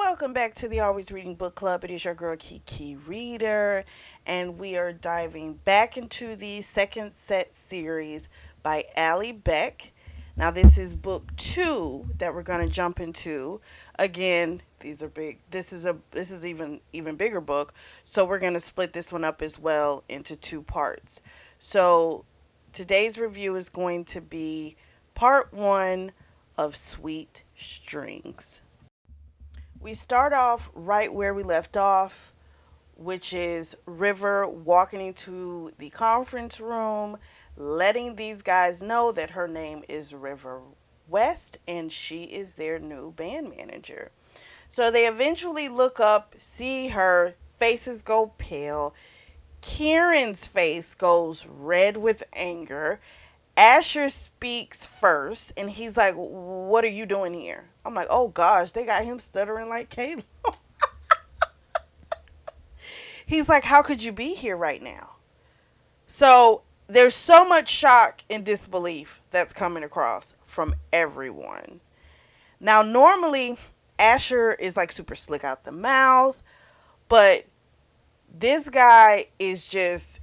Welcome back to the Always Reading Book Club. It is your girl Kiki Reader, and we are diving back into the second set series by Allie Beck. Now, this is book two that we're going to jump into. Again, these are big. This is even bigger book, so we're going to split this one up as well into two parts. So today's review is going to be part one of Sweet Strings. We start off right where we left off, which is River walking into the conference room, letting these guys know that her name is River West and she is their new band manager. So they eventually look up, see her, faces go pale. Kieran's face goes red with anger. Asher speaks first, and he's like, "What are you doing here?" I'm like, "Oh gosh, they got him stuttering like Caleb." He's like, "How could you be here right now?" So there's so much shock and disbelief that's coming across from everyone. Now, normally, Asher is like super slick out the mouth, but this guy is just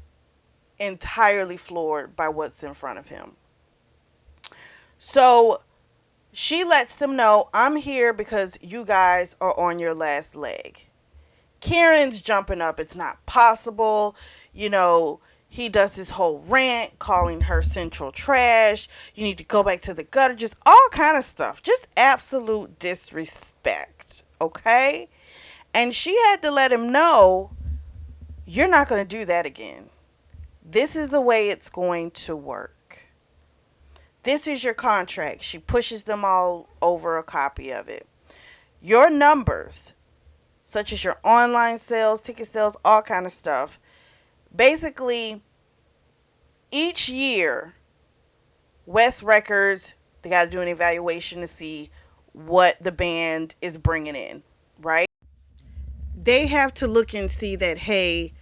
entirely floored by what's in front of him. So she lets them know, "I'm here because you guys are on your last leg." Kieran's jumping up. It's not possible. You know, he does this whole rant calling her central trash. You need to go back to the gutter. Just all kind of stuff. Just absolute disrespect. Okay? And she had to let him know, you're not going to do that again. This is the way it's going to work. This is your contract. She pushes them all over a copy of it. Your numbers, such as your online sales, ticket sales, all kind of stuff. Basically, each year, West Records, they got to do an evaluation to see what the band is bringing in, right? They have to look and see that, hey,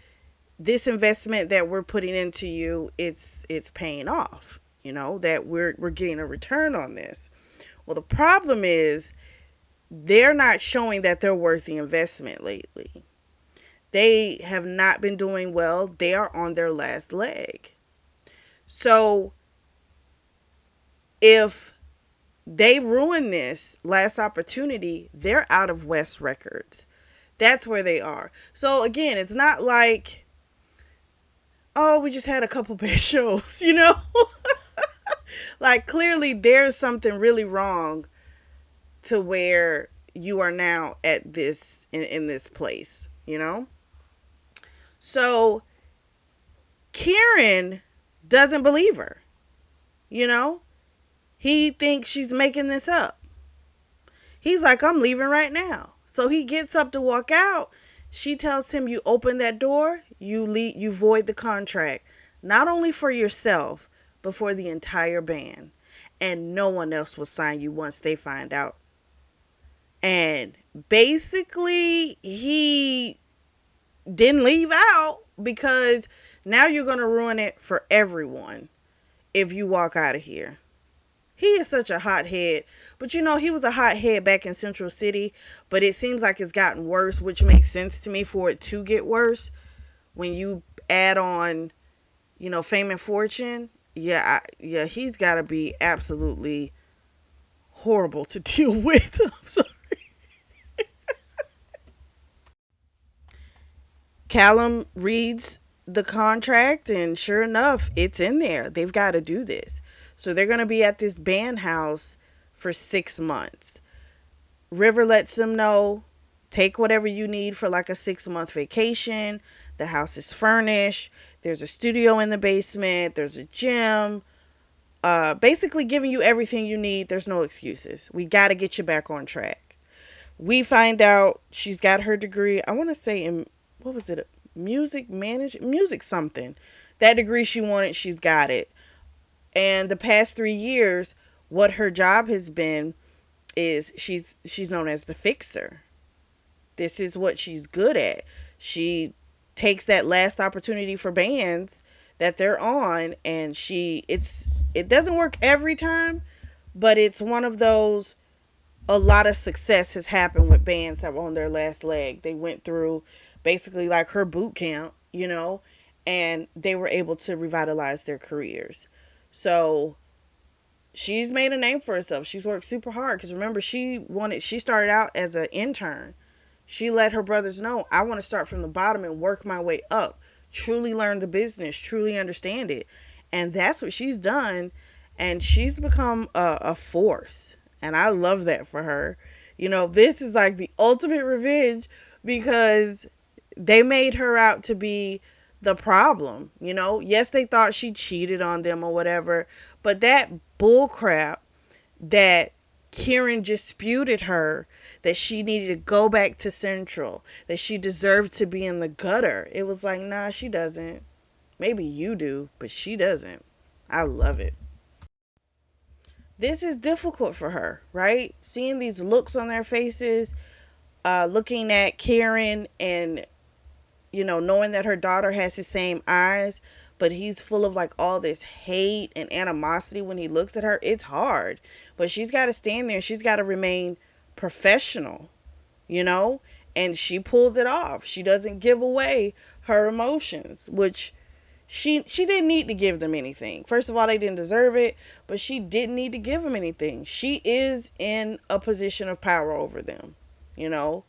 this investment that we're putting into you, it's paying off. You know, that we're getting a return on this. Well, the problem is they're not showing that they're worth the investment lately. They have not been doing well. They are on their last leg. So if they ruin this last opportunity, they're out of West Records. That's where they are. So again, it's not like, oh, we just had a couple bad shows, you know? Like, clearly there's something really wrong to where you are now at this in this place, you know? So Kieran doesn't believe her, you know? He thinks she's making this up. He's like, "I'm leaving right now." So he gets up to walk out. She tells him, "You open that door, you void the contract, not only for yourself, but for the entire band. And no one else will sign you once they find out." And basically, he didn't leave out because now you're going to ruin it for everyone if you walk out of here. He is such a hothead. But you know, he was a hothead back in Central City, but it seems like it's gotten worse, which makes sense to me for it to get worse when you add on, you know, fame and fortune. Yeah, he's got to be absolutely horrible to deal with. I'm sorry. Callum reads the contract, and sure enough, it's in there. They've got to do this. So they're going to be at this band house for 6 months. River lets them know, take whatever you need for like a 6-month vacation. The house is furnished. There's a studio in the basement. There's a gym. Basically giving you everything you need. There's no excuses. We got to get you back on track. We find out she's got her degree, I want to say in, what was it? Music something. That degree she wanted, she's got it. And the past 3 years, what her job has been is she's known as the fixer. This is what she's good at. She takes that last opportunity for bands that they're on, and it doesn't work every time, but it's one of those, a lot of success has happened with bands that were on their last leg. They went through basically like her boot camp, and they were able to revitalize their careers. So she's made a name for herself. She's worked super hard because remember she started out as an intern. She let her brothers know, I want to start from the bottom and work my way up, truly learn the business, truly understand it. And that's what she's done. And she's become a force. And I love that for her. This is like the ultimate revenge because they made her out to be the problem. Yes, they thought she cheated on them or whatever, but that bullcrap that Kieran just spewed at her, that she needed to go back to Central, that she deserved to be in the gutter. It was like, nah, she doesn't. Maybe you do, but she doesn't. I love it. This is difficult for her, right? Seeing these looks on their faces, looking at Kieran and, knowing that her daughter has his same eyes, but he's full of like all this hate and animosity when he looks at her. It's hard, but she's got to stand there. She's got to remain professional, you know, and she pulls it off. She doesn't give away her emotions, which she didn't need to give them anything. First of all, they didn't deserve it, but she didn't need to give them anything. She is in a position of power over them, you know.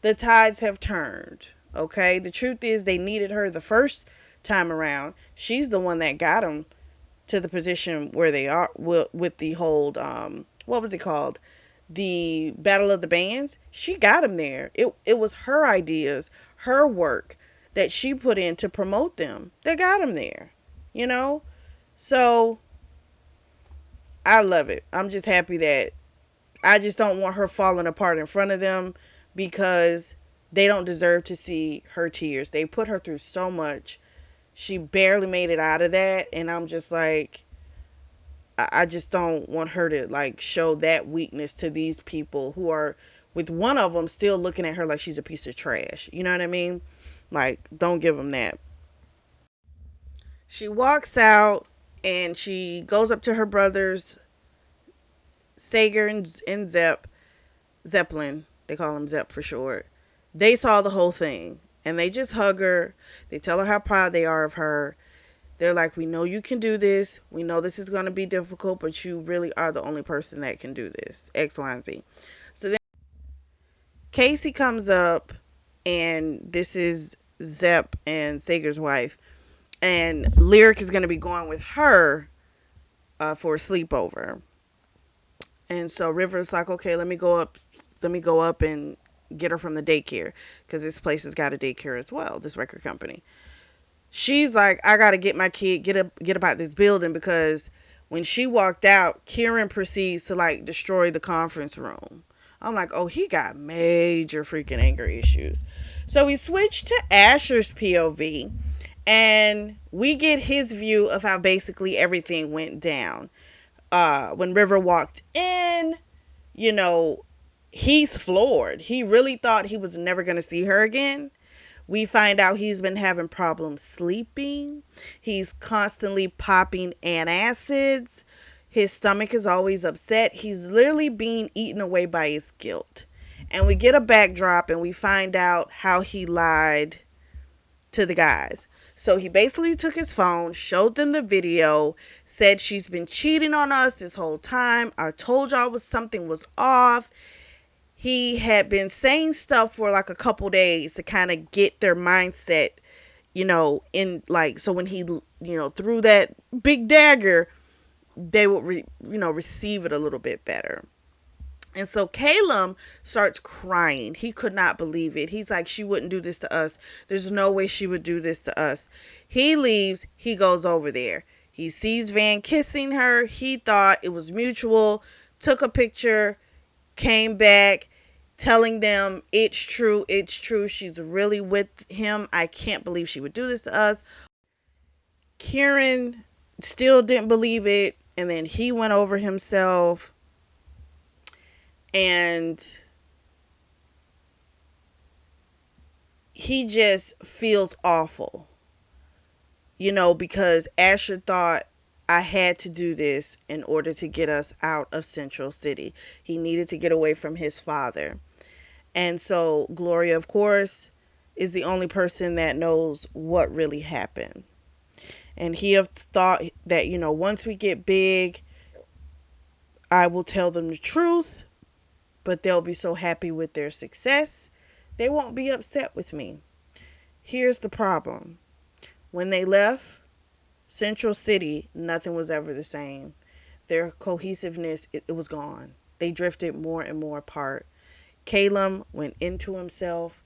The tides have turned. Okay, the truth is they needed her the first time around. She's the one that got them to the position where they are with the whole what was it called, the Battle of the Bands. She got them there. It was her ideas, her work that she put in to promote them that got them there, you know. So I love it. I'm just happy that I just don't want her falling apart in front of them because they don't deserve to see her tears. They put her through so much. She barely made it out of that. And I'm just like, I just don't want her to like show that weakness to these people who are, with one of them still looking at her like she's a piece of trash. You know what I mean? Like, don't give them that. She walks out and she goes up to her brothers, Sager and Zeppelin. They call him Zepp for short. They saw the whole thing and they just hug her. They tell her how proud they are of her. They're like, we know you can do this. We know this is going to be difficult, but you really are the only person that can do this. X, Y, and Z. So then Casey comes up, and this is Zepp and Sager's wife. And Lyric is going to be going with her for a sleepover. And so River's like, okay, let me go up and get her from the daycare because this place has got a daycare as well, this record company. She's like, I gotta get my kid, get about this building, because when she walked out, Kieran proceeds to like destroy the conference room. I'm like, oh, he got major freaking anger issues. So we switched to Asher's POV and we get his view of how basically everything went down. When River walked in, you know, he's floored. He really thought he was never going to see her again. We find out he's been having problems sleeping. He's constantly popping antacids. His stomach is always upset. He's literally being eaten away by his guilt. And we get a backdrop and we find out how he lied to the guys. So he basically took his phone, showed them the video, said she's been cheating on us this whole time. I told y'all something was off. He had been saying stuff for like a couple days to kind of get their mindset, in like, so when he, threw that big dagger, they would, receive it a little bit better. And so Caleb starts crying. He could not believe it. He's like, she wouldn't do this to us. There's no way she would do this to us. He leaves. He goes over there. He sees Van kissing her. He thought it was mutual. Took a picture. Came back telling them it's true. It's true. She's really with him. I can't believe she would do this to us. Kieran still didn't believe it. And then he went over himself. And he just feels awful, because Asher thought I had to do this in order to get us out of Central City. He needed to get away from his father. And so Gloria, of course, is the only person that knows what really happened. And he have thought that, once we get big, I will tell them the truth, but they'll be so happy with their success, they won't be upset with me. Here's the problem. When they left Central City, nothing was ever the same. Their cohesiveness, it was gone. They drifted more and more apart. Caleb went into himself.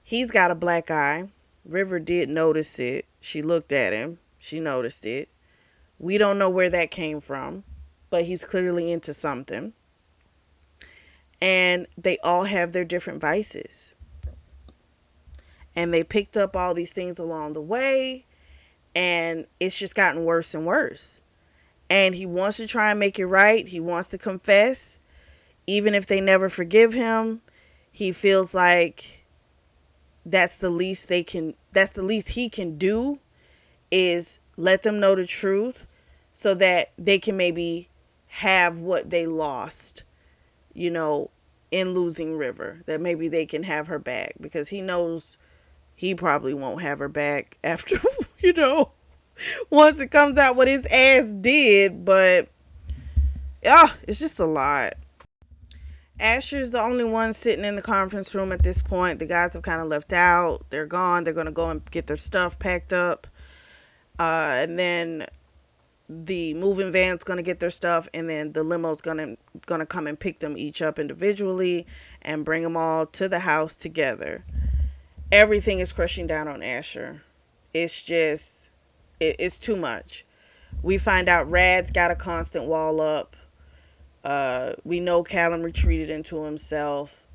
He's got a black eye. River did notice it. She looked at him. She noticed it. We don't know where that came from, but he's clearly into something. And they all have their different vices. And they picked up all these things along the way, and it's just gotten worse and worse. And he wants to try and make it right. He wants to confess. Even if they never forgive him, he feels like that's the least he can do, is let them know the truth so that they can maybe have what they lost, in losing River, that maybe they can have her back, because he knows he probably won't have her back after, once it comes out what his ass did. But yeah, it's just a lot. Asher's the only one sitting in the conference room at this point. The guys have kind of left out. They're gone. They're going to go and get their stuff packed up. And then the moving van's going to get their stuff, and then the limo's going to come and pick them each up individually and bring them all to the house together. Everything is crushing down on Asher. It's just, it's too much. We find out Rad's got a constant wall up. We know Callum retreated into himself,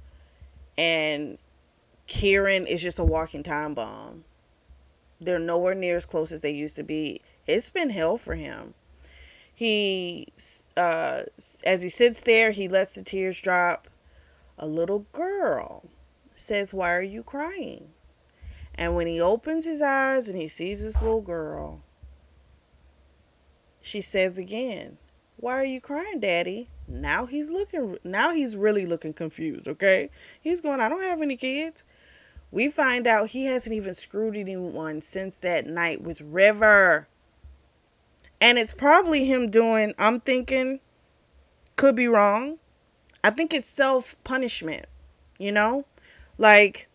and Kieran is just a walking time bomb. They're nowhere near as close as they used to be. It's been hell for him. He, as he sits there, he lets the tears drop. A little girl says, "Why are you crying?" And when he opens his eyes and he sees this little girl, she says again, "Why are you crying, Daddy?" Now he's really looking confused, okay? He's going, "I don't have any kids." We find out he hasn't even screwed anyone since that night with River. And it's probably him doing, I'm thinking, could be wrong, I think it's self-punishment, you know? Like,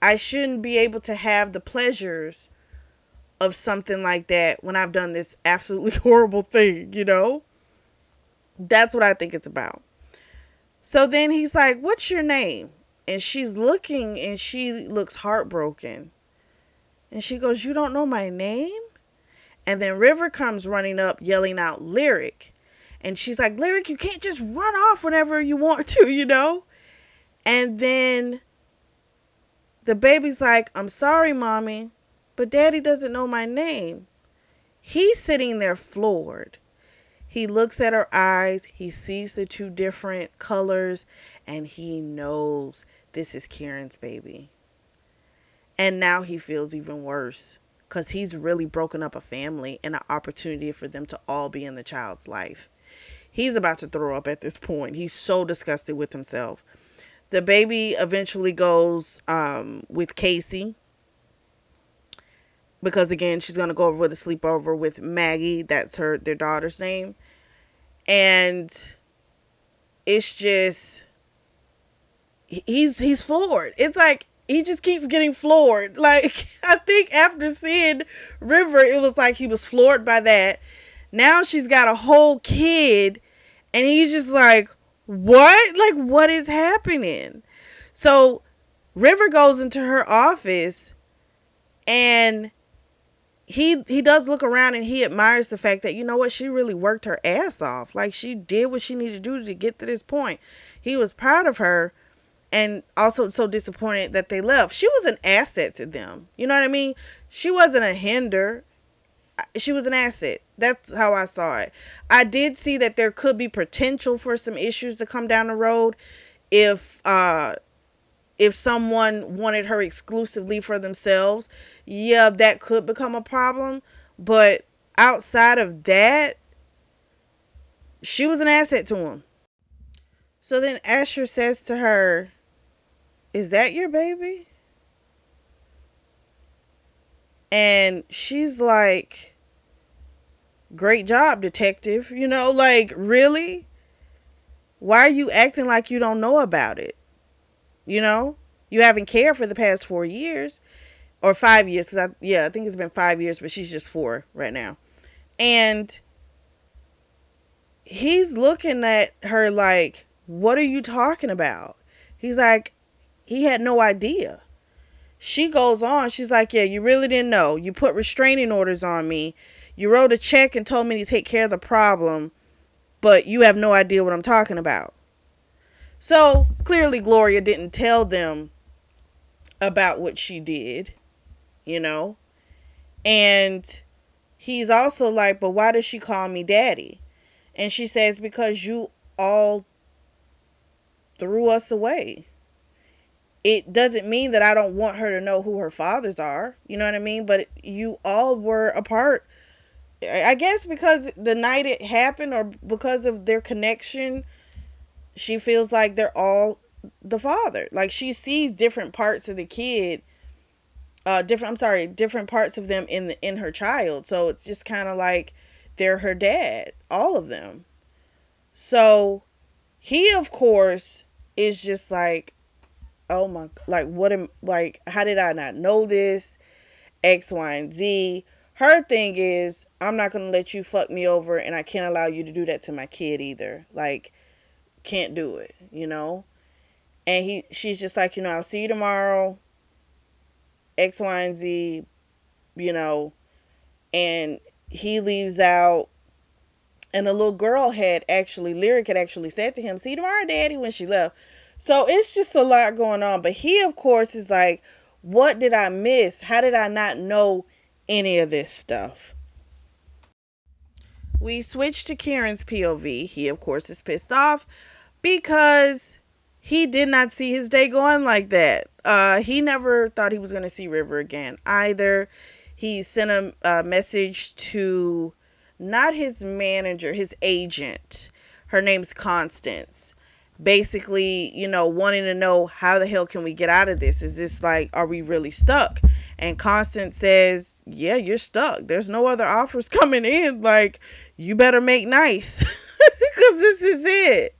I shouldn't be able to have the pleasures of something like that when I've done this absolutely horrible thing, That's what I think it's about. So then he's like, "What's your name?" And she's looking, and she looks heartbroken. And she goes, "You don't know my name?" And then River comes running up, yelling out, "Lyric." And she's like, "Lyric, you can't just run off whenever you want to. And then the baby's like, "I'm sorry, Mommy, but Daddy doesn't know my name." He's sitting there floored. He looks at her eyes. He sees the two different colors, and he knows this is Kieran's baby. And now he feels even worse, because he's really broken up a family and an opportunity for them to all be in the child's life. He's about to throw up at this point. He's so disgusted with himself. The baby eventually goes with Casey, because again, she's going to go over with a sleepover with Maggie. That's their daughter's name. And it's just, he's floored. It's like he just keeps getting floored. Like, I think after seeing River, it was like he was floored by that. Now she's got a whole kid, and he's just like, what? Like, what is happening? So River goes into her office, and he does look around, and he admires the fact that, she really worked her ass off. Like, she did what she needed to do to get to this point. He was proud of her, and also so disappointed that they left. She was an asset to them. You know what I mean? She wasn't a hinder. She was an asset. That's how I saw it. I did see that there could be potential for some issues to come down the road if someone wanted her exclusively for themselves. Yeah, that could become a problem. But outside of that, she was an asset to him. So then Asher says to her, "Is that your baby?" And she's like, "Great job, detective." Like, really? Why are you acting like you don't know about it? You know? You haven't cared for the past 4 years or 5 years. I think it's been 5 years, but she's just 4 right now. And he's looking at her like, "What are you talking about?" He's like, he had no idea. She goes on. She's like, "Yeah, you really didn't know. You put restraining orders on me. You wrote a check and told me to take care of the problem, but you have no idea what I'm talking about." So clearly, Gloria didn't tell them about what she did, you know? And he's also like, "But why does she call me daddy?" And she says, "Because you all threw us away. It doesn't mean that I don't want her to know who her fathers are. You know what I mean? But you all were apart. I guess because the night it happened or because of their connection, she feels like they're all the father. Like she sees different parts of the kid, different parts of them in her child. So it's just kind of like they're her dad, all of them. So he, of course, is just like, "Oh my, like, what am, like, how did I not know this? X, Y, and Z." Her thing is, "I'm not going to let you fuck me over, and I can't allow you to do that to my kid either. Like, can't do it, you know?" And she's just like, "I'll see you tomorrow, X, Y, and Z, you know." And he leaves out, and the little girl Lyric had actually said to him, "See you tomorrow, daddy," when she left. So it's just a lot going on. But he, of course, is like, "What did I miss? How did I not know any of this stuff?" We switch to Kieran's POV. He, of course, is pissed off because he did not see his day going like that. He never thought he was going to see River again either. He sent a message to not his manager, his agent. Her name's Constance. Basically, wanting to know, how the hell can we get out of this? Is this like, are we really stuck? And Constance says, "Yeah, you're stuck. There's no other offers coming in. Like, you better make nice because this is it."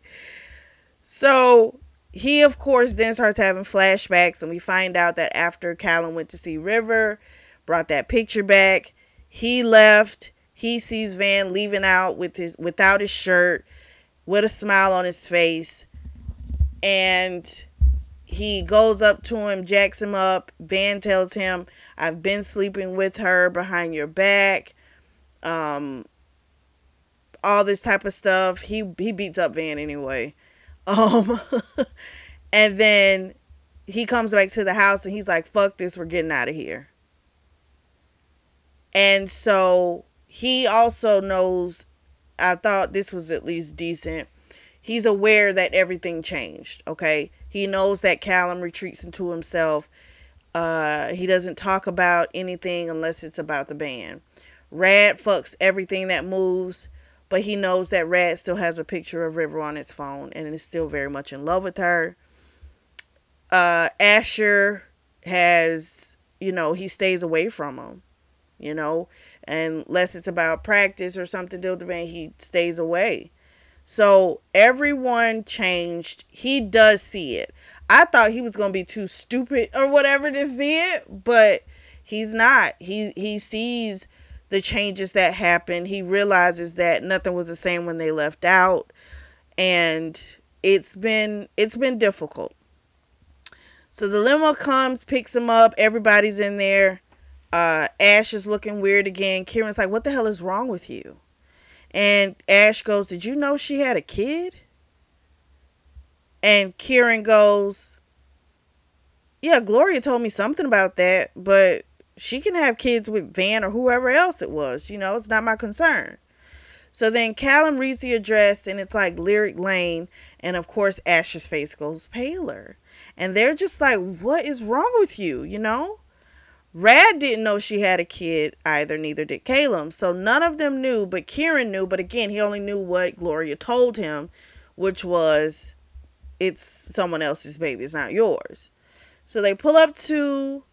So he, of course, then starts having flashbacks, and we find out that after Callum went to see River, brought that picture back, he left. He sees Van leaving out without his shirt, with a smile on his face, and he goes up to him, jacks him up. Van tells him, "I've been sleeping with her behind your back." Um, all this type of stuff. He beats up Van anyway. Um, and then he comes back to the house and he's like, "Fuck this, we're getting out of here." And so he also knows, I thought this was at least decent. He's aware that everything changed, okay? He knows that Callum retreats into himself. He doesn't talk about anything unless it's about the band. Rad fucks everything that moves, but he knows that Rad still has a picture of River on his phone and is still very much in love with her. Asher has, he stays away from him, unless it's about practice or something, he stays away. So everyone changed. He does see it. I thought he was going to be too stupid or whatever to see it, but he's not. He sees the changes that happened. He realizes that nothing was the same when they left out, and it's been difficult. So the limo comes, picks him up. Everybody's in there. Ash is looking weird again. Kieran's like, "What the hell is wrong with you?" And Ash goes, "Did you know she had a kid?" And Kieran goes, "Yeah, Gloria told me something about that, but she can have kids with Van or whoever else it was. It's not my concern." So then Callum reads the address, and it's like Lyric Lane. And of course, Asher's face goes paler. And they're just like, "What is wrong with you?" Rad didn't know she had a kid either, neither did Caleb. So none of them knew, but Kieran knew. But again, he only knew what Gloria told him, which was it's someone else's baby, it's not yours. So they pull up to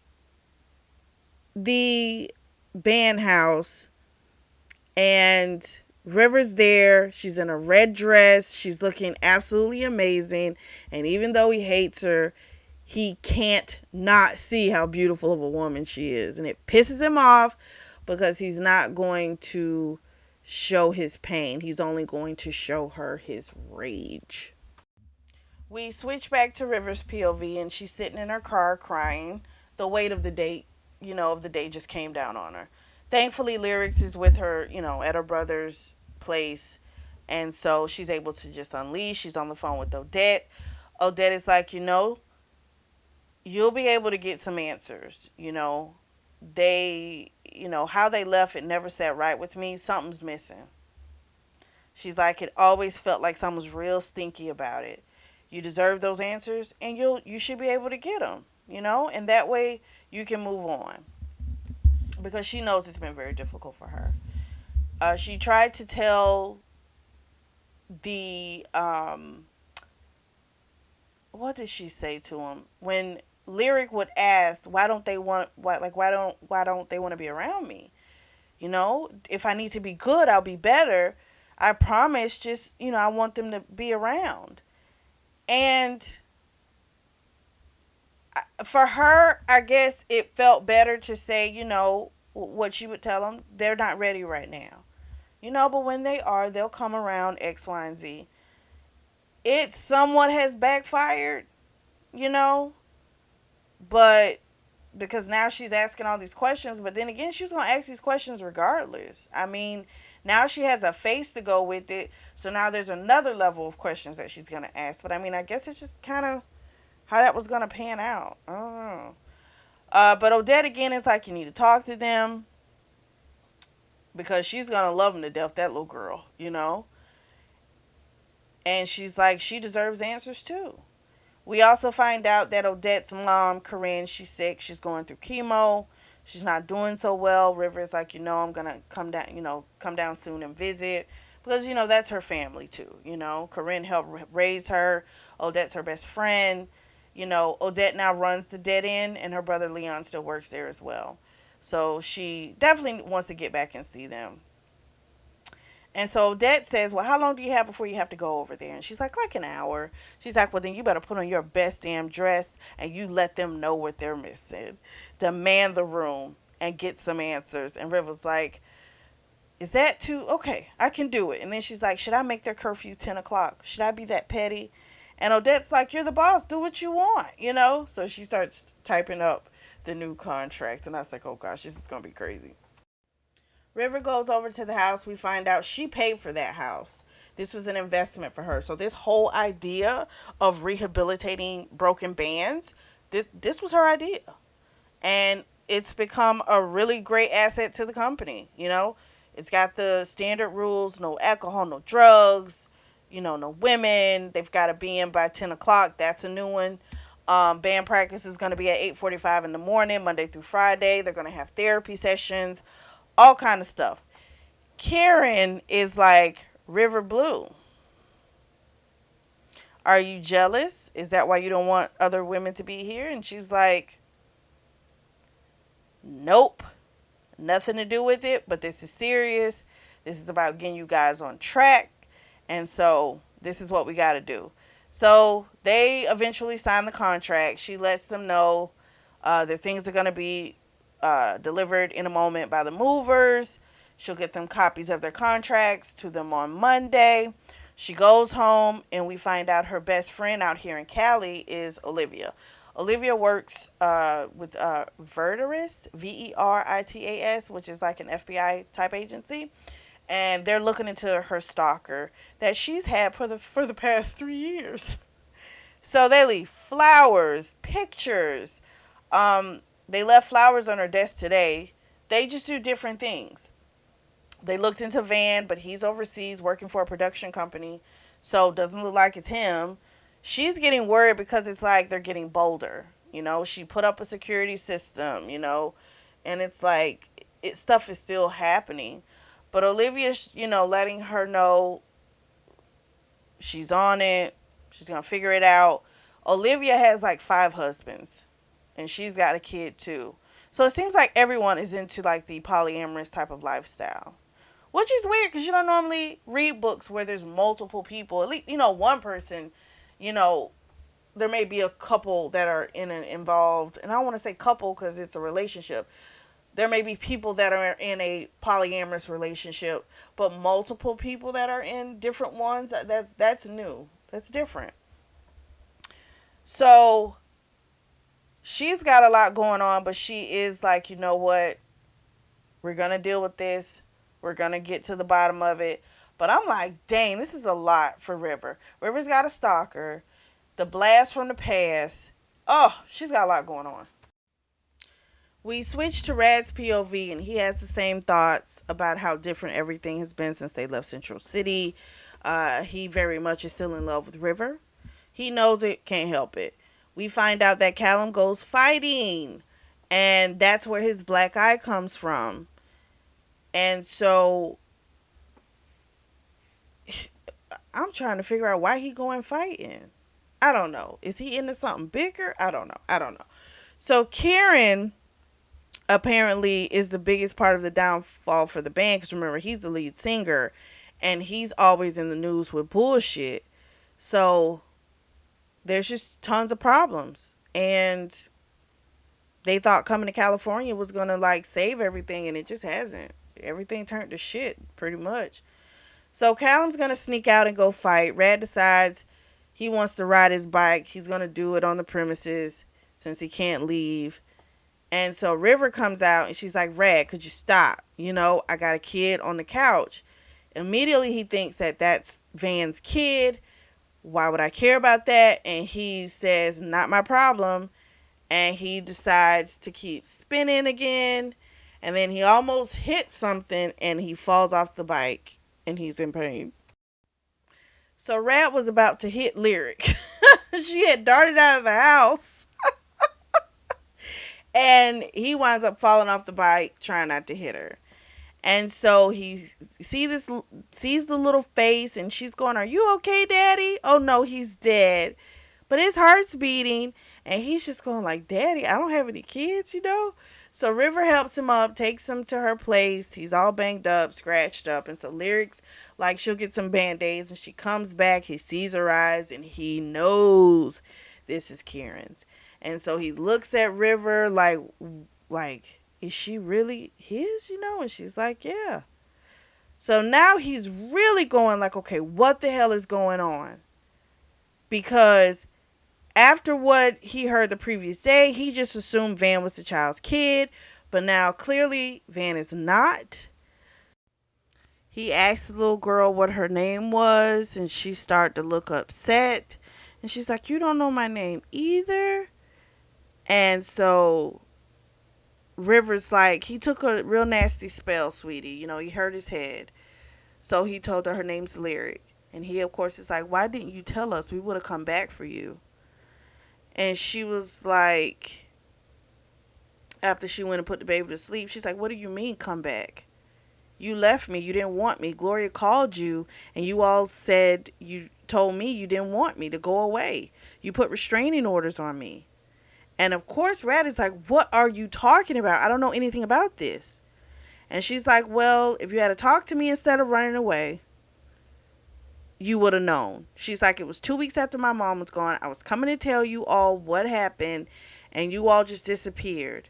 the band house, and River's there. She's in a red dress. She's looking absolutely amazing. And even though he hates her, he can't not see how beautiful of a woman she is. And it pisses him off because he's not going to show his pain. He's only going to show her his rage. We switch back to River's POV, and she's sitting in her car crying. The weight of the date, of the day just came down on her. Thankfully, Lyrics is with her, at her brother's place. And so she's able to just unleash. She's on the phone with Odette. Odette is like, you'll be able to get some answers. How they left, it never sat right with me. Something's missing. She's like, it always felt like someone was real stinky about it. You deserve those answers, and you should be able to get them, and that way you can move on, because she knows it's been very difficult for her. She tried to tell the what did she say to him when Lyric would ask, why don't they want to be around me? If I need to be good, I'll be better. I promise, just, I want them to be around. And for her, I guess it felt better to say, what she would tell them. They're not ready right now. But when they are, they'll come around X, Y, and Z. It somewhat has backfired, you know, but because now she's asking all these questions, but then again, she was going to ask these questions regardless. I mean, now she has a face to go with it, so now there's another level of questions that she's going to ask. But I mean, I guess it's just kind of how that was going to pan out. I don't know. But Odette again is like, you need to talk to them because she's going to love them to death, that little girl. And she's like, she deserves answers too. We also find out that Odette's mom, Corinne, she's sick. She's going through chemo. She's not doing so well. River is like, I'm gonna come down soon and visit because that's her family too. Corinne helped raise her. Odette's her best friend. Odette now runs the dead end, and her brother Leon still works there as well. So she definitely wants to get back and see them. And so Odette says, well, how long do you have before you have to go over there? And she's like an hour. She's like, well, then you better put on your best damn dress and you let them know what they're missing. Demand the room and get some answers. And River's like, is that too? Okay, I can do it. And then she's like, should I make their curfew 10 o'clock? Should I be that petty? And Odette's like, you're the boss. Do what you want. So she starts typing up the new contract. And I was like, oh gosh, this is going to be crazy. River goes over to the house. We find out she paid for that house. This was an investment for her. So this whole idea of rehabilitating broken bands, this was her idea. And it's become a really great asset to the company. It's got the standard rules: no alcohol, no drugs, no women. They've got to be in by 10 o'clock. That's a new one. Band practice is going to be at 8:45 in the morning, Monday through Friday. They're going to have therapy sessions, all kind of stuff. Karen is like, River Blue, are you jealous? Is that why you don't want other women to be here? And she's like, nope, nothing to do with it, but this is serious. This is about getting you guys on track. And so this is what we got to do. So they eventually sign the contract. She lets them know that things are going to be delivered in a moment by the movers. She'll get them copies of their contracts to them on Monday. She goes home, and we find out her best friend out here in Cali is Olivia. Olivia works with Vertitas, Veritas, which is like an FBI type agency, and they're looking into her stalker that she's had for the past 3 years. So they leave flowers, pictures. They left flowers on her desk today. They just do different things. They looked into Van, but he's overseas working for a production company, so it doesn't look like it's him. She's getting worried because it's like they're getting bolder. She put up a security system, and it's like stuff is still happening. But Olivia's, letting her know she's on it. She's going to figure it out. Olivia has like 5 husbands, and she's got a kid too. So it seems like everyone is into like the polyamorous type of lifestyle, which is weird because you don't normally read books where there's multiple people. At least, one person, you know, there may be a couple that are involved, and I don't want to say couple because it's a relationship. There may be people that are in a polyamorous relationship, but multiple people that are in different ones. That's new. That's different. So she's got a lot going on, but she is like, you know what? We're gonna deal with this. We're gonna get to the bottom of it. But I'm like, dang, this is a lot for River. River's got a stalker, the blast from the past. Oh, she's got a lot going on. We switch to Rad's POV, and he has the same thoughts about how different everything has been since they left Central City. He very much is still in love with River. He knows it, can't help it. We find out that Callum goes fighting, and that's where his black eye comes from. And so I'm trying to figure out why he going fighting. I don't know. Is he into something bigger? I don't know. I don't know. So Kieran apparently is the biggest part of the downfall for the band because remember he's the lead singer and he's always in the news with bullshit. So there's just tons of problems, and they thought coming to California was gonna like save everything, and it just hasn't. Everything turned to shit pretty much. So Callum's gonna sneak out and go fight. Rad decides he wants to ride his bike. He's gonna do it on the premises since he can't leave. And so River comes out and she's like, Rad, could you stop? I got a kid on the couch. Immediately he thinks that that's Van's kid. Why would I care about that? And he says, not my problem. And he decides to keep spinning again. And then he almost hits something and he falls off the bike and he's in pain. So Rad was about to hit Lyric. She had darted out of the house. And he winds up falling off the bike, trying not to hit her. And so he sees the little face, and she's going, "Are you okay, Daddy?" Oh no, he's dead. But his heart's beating, and he's just going like, "Daddy, I don't have any kids." So River helps him up, takes him to her place. He's all banged up, scratched up, and so Lyric's like she'll get some band-aids, and she comes back. He sees her eyes, and he knows this is Kieran's. And so he looks at River like, is she really his? And she's like, yeah. So now he's really going like, okay, what the hell is going on? Because after what he heard the previous day, he just assumed Van was the child's kid. But now clearly Van is not. He asked the little girl what her name was, and she started to look upset. And she's like, you don't know my name either? And so River's like, he took a real nasty spell, sweetie. He hurt his head. So he told her name's Lyric. And he, of course, is like, why didn't you tell us? We would have come back for you. And she was like, after she went and put the baby to sleep, she's like, what do you mean come back? You left me. You didn't want me. Gloria called you and you all said, you told me you didn't want me to go away. You put restraining orders on me. And of course, Rad is like, what are you talking about? I don't know anything about this. And she's like, well, if you had to talk to me instead of running away, you would have known. She's like, it was 2 weeks after my mom was gone. I was coming to tell you all what happened, and you all just disappeared.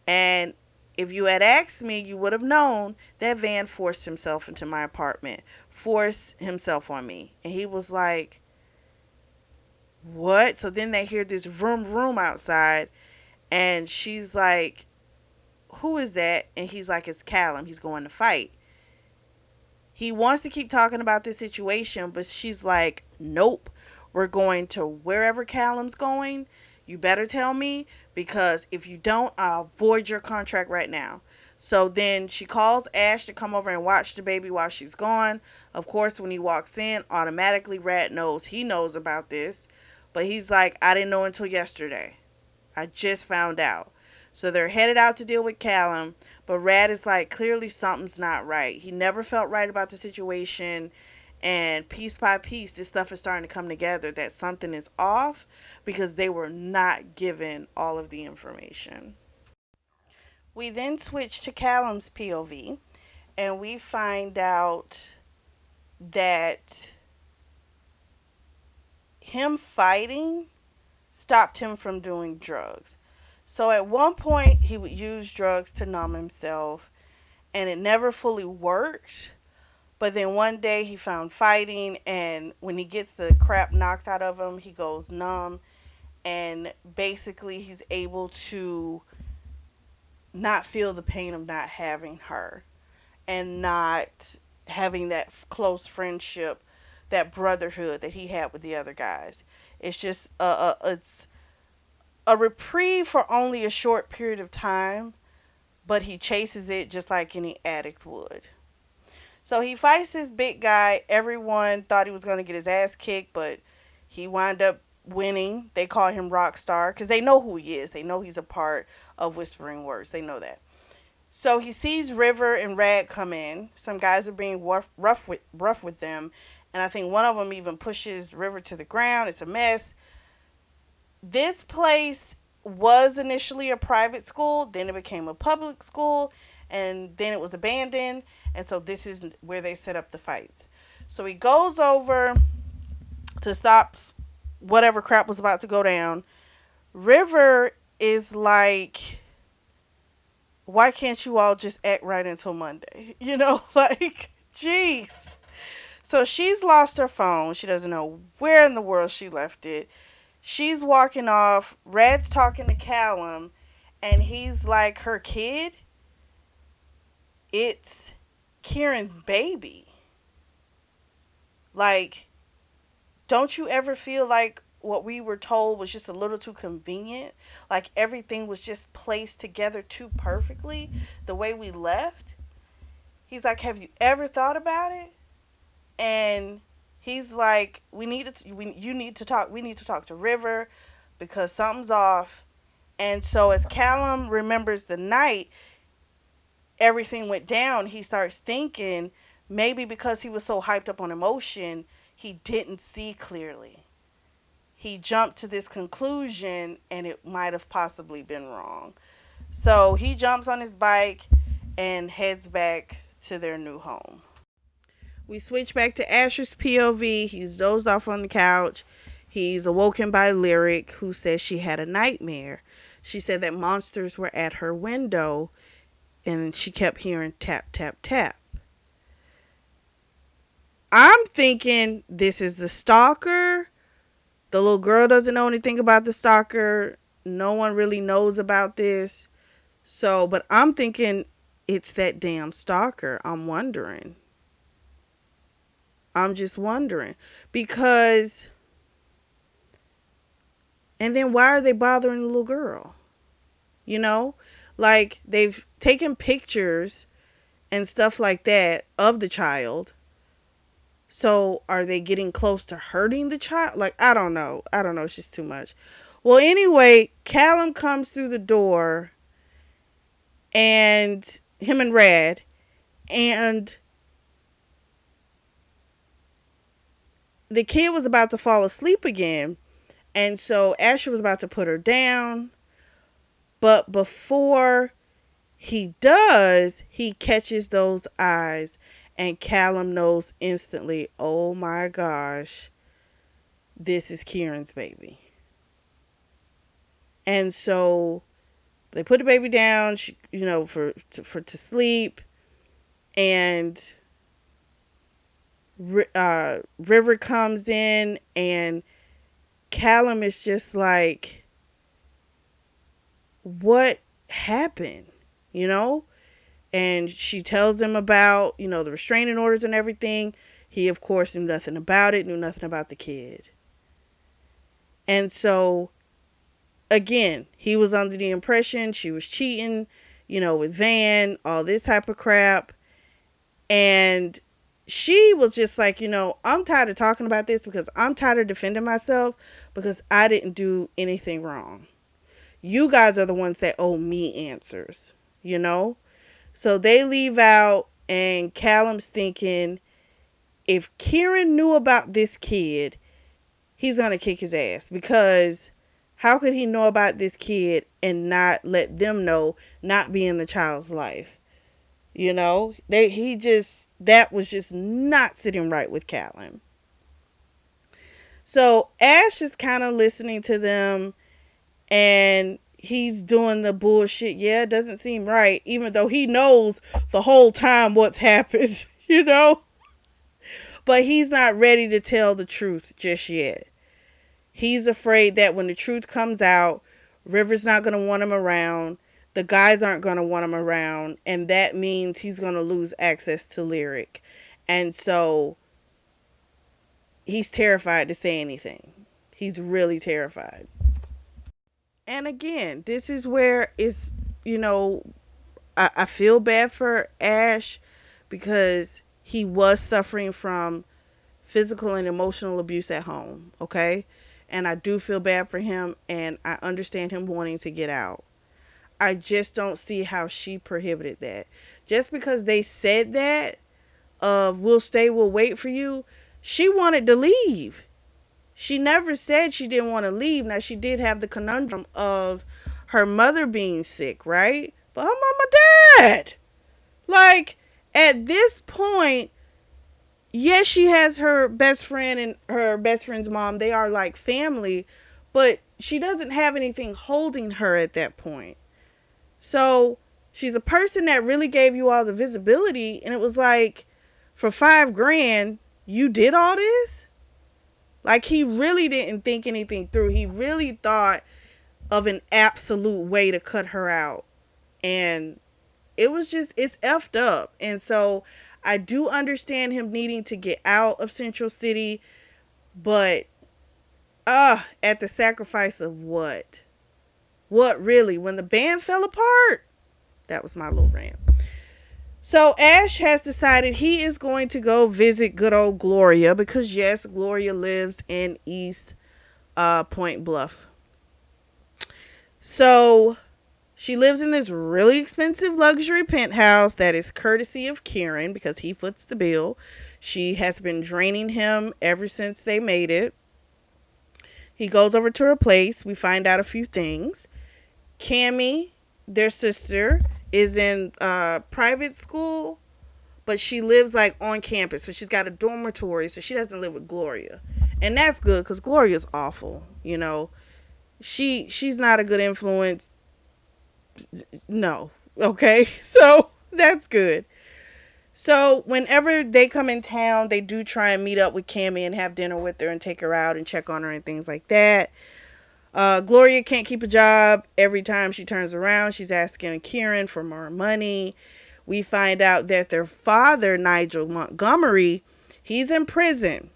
And if you had asked me, you would have known that Van forced himself into my apartment, forced himself on me. And he was like, what? So then they hear this vroom vroom outside, and she's like, who is that? And he's like, it's Callum. He's going to fight. He wants to keep talking about this situation, but she's like, nope. We're going to wherever Callum's going. You better tell me, because if you don't, I'll void your contract right now. So then she calls Ash to come over and watch the baby while she's gone. Of course, when he walks in, automatically Rad knows he knows about this. But he's like, I didn't know until yesterday. I just found out. So they're headed out to deal with Callum, but Rad is like, clearly something's not right. He never felt right about the situation, and piece by piece, this stuff is starting to come together that something is off because they were not given all of the information. We then switch to Callum's POV, and we find out that him fighting stopped him from doing drugs. So at one point, he would use drugs to numb himself, and it never fully worked. But then one day he found fighting, and when he gets the crap knocked out of him, he goes numb, and basically he's able to not feel the pain of not having her and not having that close friendship, that brotherhood that he had with the other guys. It's just it's a reprieve for only a short period of time, but he chases it just like any addict would. So he fights this big guy. Everyone thought he was going to get his ass kicked, but he wound up winning. They call him Rockstar because they know who he is. They know he's a part of Whispering Words. They know that. So he sees River and Rad come in. Some guys are being rough with them, and I think one of them even pushes River to the ground. It's a mess. This place was initially a private school, then it became a public school, and then it was abandoned, and so this is where they set up the fights. So he goes over to stop whatever crap was about to go down. River is like, why can't you all just act right until Monday? Like, jeez. So she's lost her phone. She doesn't know where in the world she left it. She's walking off. Rad's talking to Callum, and he's like, her kid? It's Kieran's baby. Like, don't you ever feel like what we were told was just a little too convenient? Like everything was just placed together too perfectly the way we left? He's like, have you ever thought about it? And he's like, you need to talk. We need to talk to River because something's off. And so as Callum remembers the night everything went down, he starts thinking maybe because he was so hyped up on emotion, he didn't see clearly. He jumped to this conclusion and it might have possibly been wrong. So he jumps on his bike and heads back to their new home. We switch back to Asher's POV. He's dozed off on the couch. He's awoken by Lyric, who says she had a nightmare. She said that monsters were at her window and she kept hearing tap, tap, tap. I'm thinking this is the stalker. The little girl doesn't know anything about the stalker. No one really knows about this. So, but I'm thinking it's that damn stalker. I'm wondering. I'm just wondering. Because, and then why are they bothering the little girl? Like they've taken pictures and stuff like that of the child. So are they getting close to hurting the child? Like, I don't know. It's just too much. Well, anyway, Callum comes through the door and him and Rad, and the kid was about to fall asleep again. And so Asher was about to put her down. But before he does, he catches those eyes. And Callum knows instantly, oh my gosh, this is Kieran's baby. And so they put the baby down, to sleep. And River comes in, and Callum is just like, what happened? And she tells them about, the restraining orders and everything. He, of course, knew nothing about it, knew nothing about the kid. And so, again, he was under the impression she was cheating, with Van, all this type of crap. And she was just like, I'm tired of talking about this because I'm tired of defending myself because I didn't do anything wrong. You guys are the ones that owe me answers, you know? So they leave out, and Callum's thinking if Kieran knew about this kid, he's going to kick his ass, because how could he know about this kid and not let them know, not be in the child's life? You know, that was just not sitting right with Callum. So Ash is kind of listening to them, and he's doing the bullshit. Yeah, it doesn't seem right, even though he knows the whole time what's happened, you know? But he's not ready to tell the truth just yet. He's afraid that when the truth comes out, River's not going to want him around. The guys aren't going to want him around. And that means he's going to lose access to Lyric. And so he's terrified to say anything. He's really terrified. And again, this is where it's, you know, I feel bad for Ash, because he was suffering from physical and emotional abuse at home, okay? And I do feel bad for him, and I understand him wanting to get out. I just don't see how she prohibited that. Just because they said that, we'll stay, we'll wait for you, she wanted to leave. She never said she didn't want to leave. Now, she did have the conundrum of her mother being sick, right? But her mama died. Like, at this point, yes, she has her best friend and her best friend's mom. They are like family, but she doesn't have anything holding her at that point. So she's a person that really gave you all the visibility, and it was like, for $5,000, you did all this? Like, he really didn't think anything through. He really thought of an absolute way to cut her out. And it was just, it's effed up. And so I do understand him needing to get out of Central City, but at the sacrifice of what? What really? When the band fell apart? That was my little rant. So Ash has decided he is going to go visit good old Gloria, because yes, Gloria lives in East Point Bluff. So she lives in this really expensive luxury penthouse that is courtesy of Kieran, because he foots the bill. She has been draining him ever since they made it. He goes over to her place. We find out a few things. Cammie, their sister, is in private school, but she lives like on campus. So she's got a dormitory, so she doesn't live with Gloria. And that's good, because Gloria's awful, you know. She's not a good influence. No. Okay? So that's good. So whenever they come in town, they do try and meet up with Cammie and have dinner with her and take her out and check on her and things like that. Gloria can't keep a job. Every time she turns around, she's asking Kieran for more money. We find out that their father, Nigel Montgomery, he's in prison.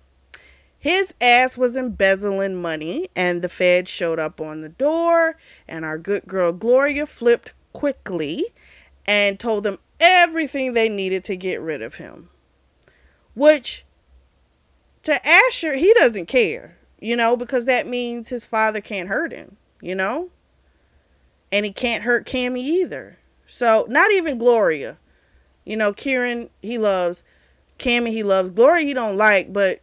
His ass was embezzling money, and the feds showed up on the door, and our good girl Gloria flipped quickly and told them everything they needed to get rid of him. Which, to Asher, he doesn't care, you know, because that means his father can't hurt him, you know? And he can't hurt Cammie either. So, not even Gloria. You know, Kieran, he loves. Cammie, he loves. Gloria, he don't like, but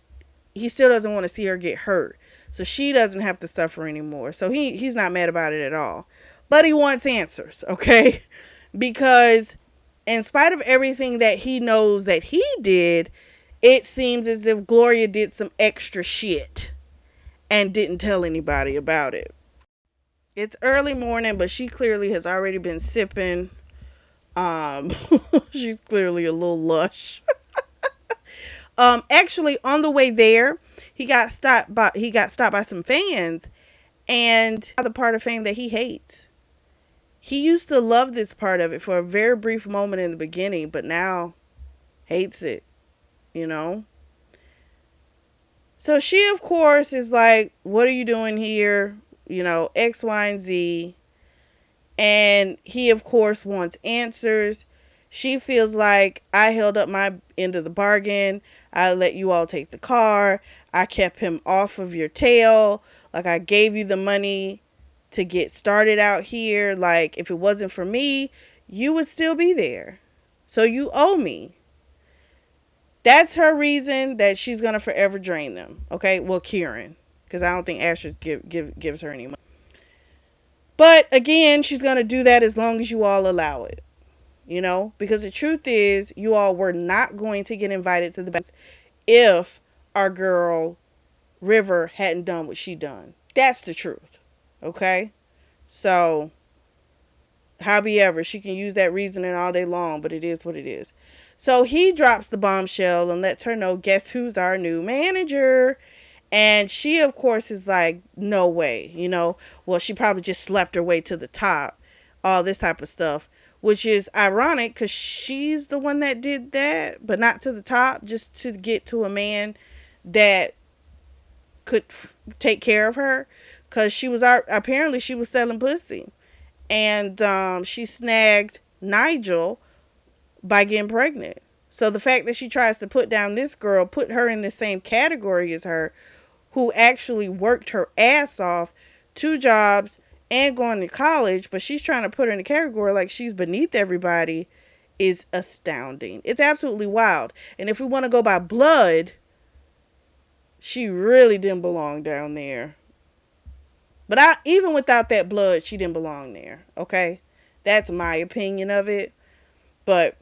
he still doesn't want to see her get hurt. So she doesn't have to suffer anymore. So he's not mad about it at all. But he wants answers, okay? Because in spite of everything that he knows that he did, it seems as if Gloria did some extra shit and didn't tell anybody about it. It's early morning, but she clearly has already been sipping. She's clearly a little lush. Actually, on the way there, he got stopped by some fans, and the part of fame that he hates. He used to love this part of it for a very brief moment in the beginning, but now hates it, you know? So she, of course, is like, what are you doing here? You know, X, Y, and Z. And he, of course, wants answers. She feels like, I held up my end of the bargain. I let you all take the car. I kept him off of your tail. Like, I gave you the money to get started out here. Like, if it wasn't for me, you would still be there. So you owe me. That's her reason that she's gonna forever drain them. Okay, well, Kieran, because I don't think Asher's gives her any money. But again, she's gonna do that as long as you all allow it. Because the truth is, you all were not going to get invited to the if our girl River hadn't done what she done. That's the truth. Okay, so however, she can use that reasoning all day long, but it is what it is. So he drops the bombshell and lets her know, guess who's our new manager? And she, of course, is like, no way. Well, she probably just slept her way to the top, all this type of stuff, which is ironic because she's the one that did that, but not to the top, just to get to a man that could take care of her, because apparently she was selling pussy, and she snagged Nigel by getting pregnant. So the fact that she tries to put down this girl, put her in the same category as her, who actually worked her ass off, 2 jobs and going to college, but she's trying to put her in a category like she's beneath everybody, is astounding. It's absolutely wild. And if we want to go by blood, she really didn't belong down there. But even without that blood, she didn't belong there. Okay? That's my opinion of it. But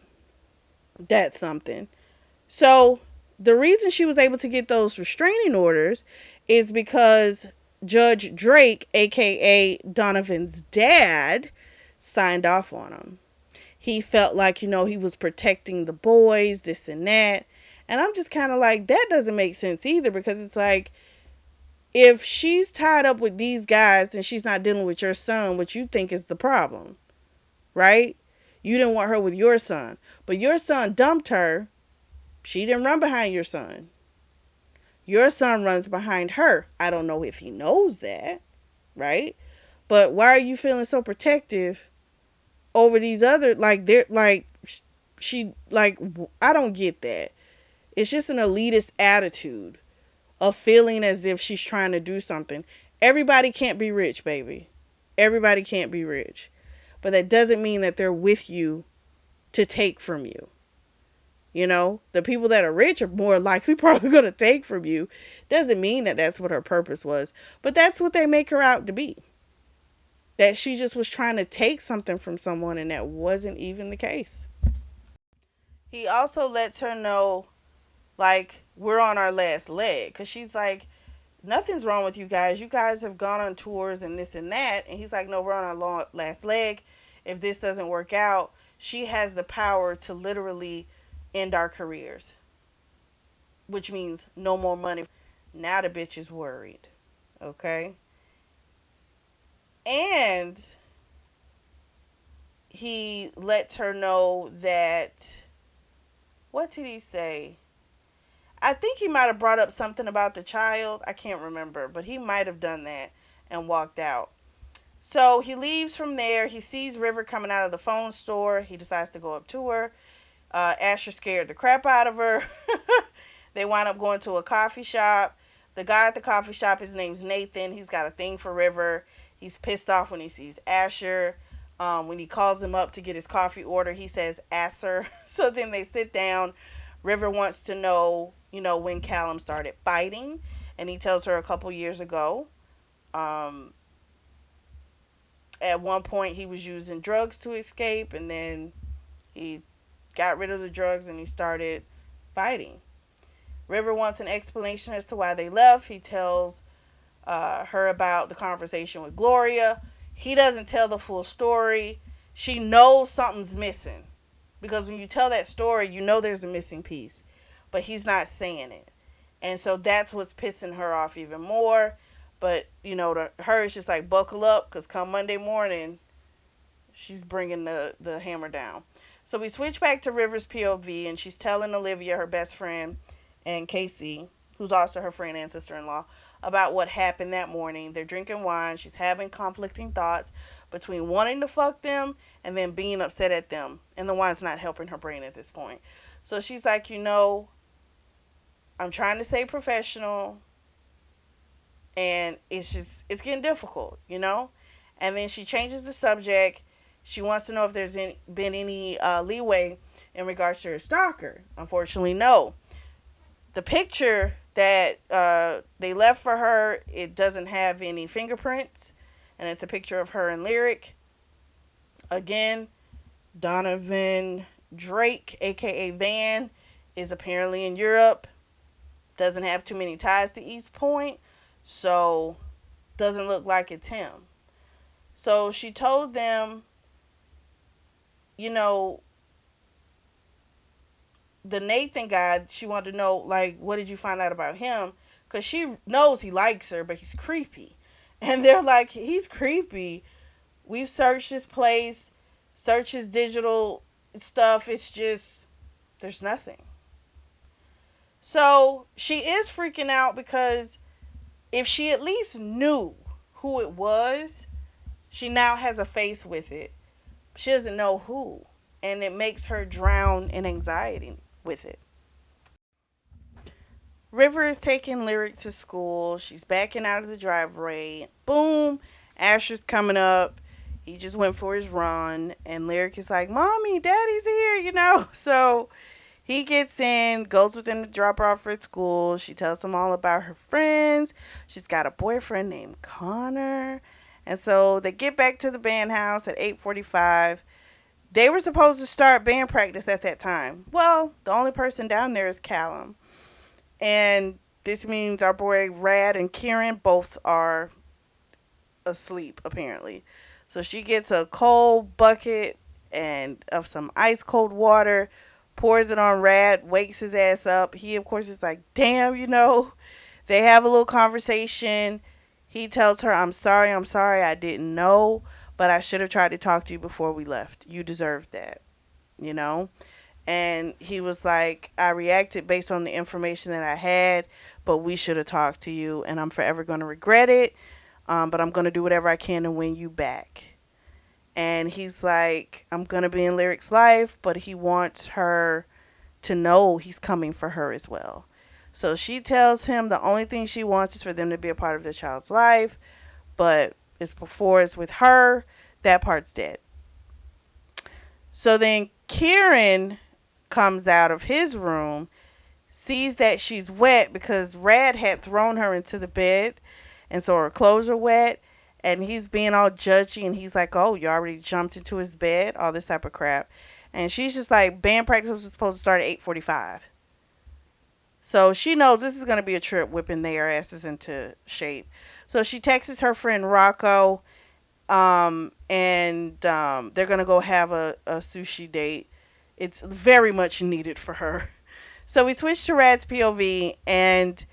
that's something. So the reason she was able to get those restraining orders is because Judge Drake, aka Donovan's dad, signed off on them. He felt like, he was protecting the boys, this and that. And I'm just kind of like, that doesn't make sense either, because it's like, if she's tied up with these guys, then she's not dealing with your son, which you think is the problem, right? You didn't want her with your son, but your son dumped her. She didn't run behind your son. Your son runs behind her. I don't know if he knows that, right? But why are you feeling so protective over these other, like, they're like, she, like, I don't get that. It's just an elitist attitude of feeling as if she's trying to do something. Everybody can't be rich, baby. Everybody can't be rich. But that doesn't mean that they're with you to take from you. The people that are rich are more likely probably going to take from you. Doesn't mean that that's what her purpose was. But that's what they make her out to be. That she just was trying to take something from someone, and that wasn't even the case. He also lets her know, like, we're on our last leg. Because she's like, nothing's wrong with you guys. You guys have gone on tours and this and that. And he's like, no, we're on our last leg. If this doesn't work out, she has the power to literally end our careers, which means no more money. Now the bitch is worried. Okay. And he lets her know that, what did he say? I think he might have brought up something about the child. I can't remember, but he might have done that and walked out. So he leaves from there. He sees River coming out of the phone store. He decides to go up to her. Asher scared the crap out of her. They wind up going to a coffee shop. The guy at the coffee shop, his name's Nathan. He's got a thing for River. He's pissed off when he sees Asher. When he calls him up to get his coffee order, he says Asher. So then they sit down. River wants to know, when Callum started fighting. And he tells her a couple years ago. At one point, he was using drugs to escape. And then he got rid of the drugs and he started fighting. River wants an explanation as to why they left. He tells her about the conversation with Gloria. He doesn't tell the full story. She knows something's missing. Because when you tell that story, you know there's a missing piece. But he's not saying it. And so that's what's pissing her off even more. But, to her, it's just like, buckle up, because come Monday morning, she's bringing the hammer down. So we switch back to River's POV, and she's telling Olivia, her best friend, and Casey, who's also her friend and sister-in-law, about what happened that morning. They're drinking wine. She's having conflicting thoughts between wanting to fuck them and then being upset at them. And the wine's not helping her brain at this point. So she's like, I'm trying to stay professional, and it's getting difficult, And then she changes the subject. She wants to know if there's been any leeway in regards to her stalker. Unfortunately, no. The picture that they left for her, it doesn't have any fingerprints, and it's a picture of her and Lyric. Again, Donovan Drake, aka Van, is apparently in Europe. Doesn't have too many ties to East Point, so doesn't look like it's him. So she told them, you know, the Nathan guy, she wanted to know, like, what did you find out about him? Because she knows he likes her, but he's creepy. And they're like, he's creepy. We've searched his place, searched his digital stuff. It's just, there's nothing. So she is freaking out because if she at least knew who it was, she now has a face with it. She doesn't know who. And it makes her drown in anxiety with it. River is taking Lyric to school. She's backing out of the driveway. Boom! Asher's coming up. He just went for his run. And Lyric is like, Mommy, Daddy's here, you know? So he gets in, goes with him to drop her off at school. She tells him all about her friends. She's got a boyfriend named Connor. And so they get back to the band house at 8:45. They were supposed to start band practice at that time. Well, the only person down there is Callum. And this means our boy Rad and Kieran both are asleep, apparently. So she gets a cold bucket and of some ice cold water, pours it on Rad, wakes his ass up. He, of course, is like, damn, you know. They have a little conversation. He tells her, I'm sorry, I didn't know, but I should have tried to talk to you before we left. You deserved that, you know? And he was like, I reacted based on the information that I had, but we should have talked to you, and I'm forever going to regret it, but I'm going to do whatever I can to win you back. And he's like, I'm going to be in Lyric's life, but he wants her to know he's coming for her as well. So she tells him the only thing she wants is for them to be a part of their child's life, but it's before it's with her, that part's dead. So then Kieran comes out of his room, sees that she's wet because Rad had thrown her into the bed, and so her clothes are wet, and he's being all judgy, and he's like, oh, you already jumped into his bed, all this type of crap. And she's just like, band practice was supposed to start at 8:45. So she knows this is going to be a trip whipping their asses into shape. So she texts her friend Rocco, and they're going to go have a sushi date. It's very much needed for her. So we switch to Rad's POV, and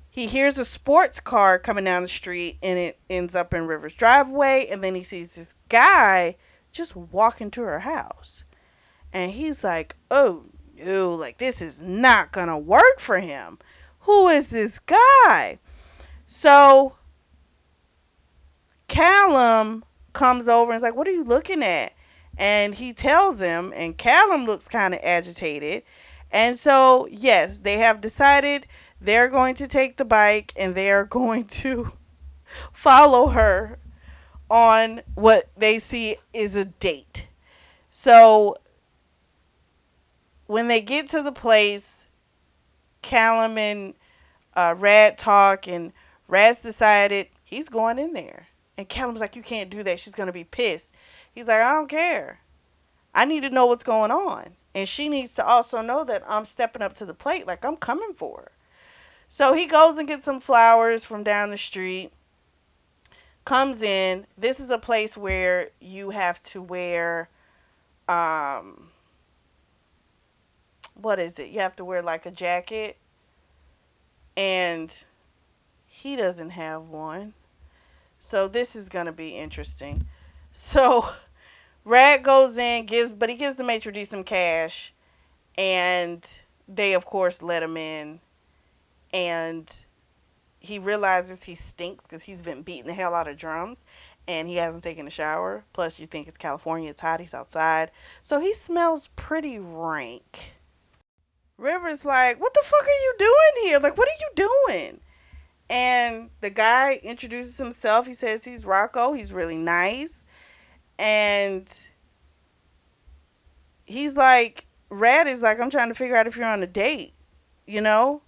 he hears a sports car coming down the street, and it ends up in River's driveway. And then he sees this guy just walking to her house. And he's like, oh no, like this is not going to work for him. Who is this guy? So Callum comes over and is like, what are you looking at? And he tells him, and Callum looks kind of agitated. And so, yes, they have decided they're going to take the bike and they are going to follow her on what they see is a date. So, when they get to the place, Callum and Rad talk, and Rad's decided he's going in there. And Callum's like, you can't do that. She's going to be pissed. He's like, I don't care. I need to know what's going on. And she needs to also know that I'm stepping up to the plate, like I'm coming for her. So he goes and gets some flowers from down the street, comes in. This is a place where you have to wear, what is it? You have to wear like a jacket. And he doesn't have one. So this is going to be interesting. So Rad goes in, but he gives the maitre d' some cash, and they of course let him in, and he realizes he stinks because he's been beating the hell out of drums, and he hasn't taken a shower. Plus, you think it's California, it's hot, he's outside, so he smells pretty rank. River's like, what the fuck are you doing here? Like, what are you doing? And the guy introduces himself. He says he's Rocco. He's really nice. And he's like, Red is like, I'm trying to figure out if you're on a date, you know?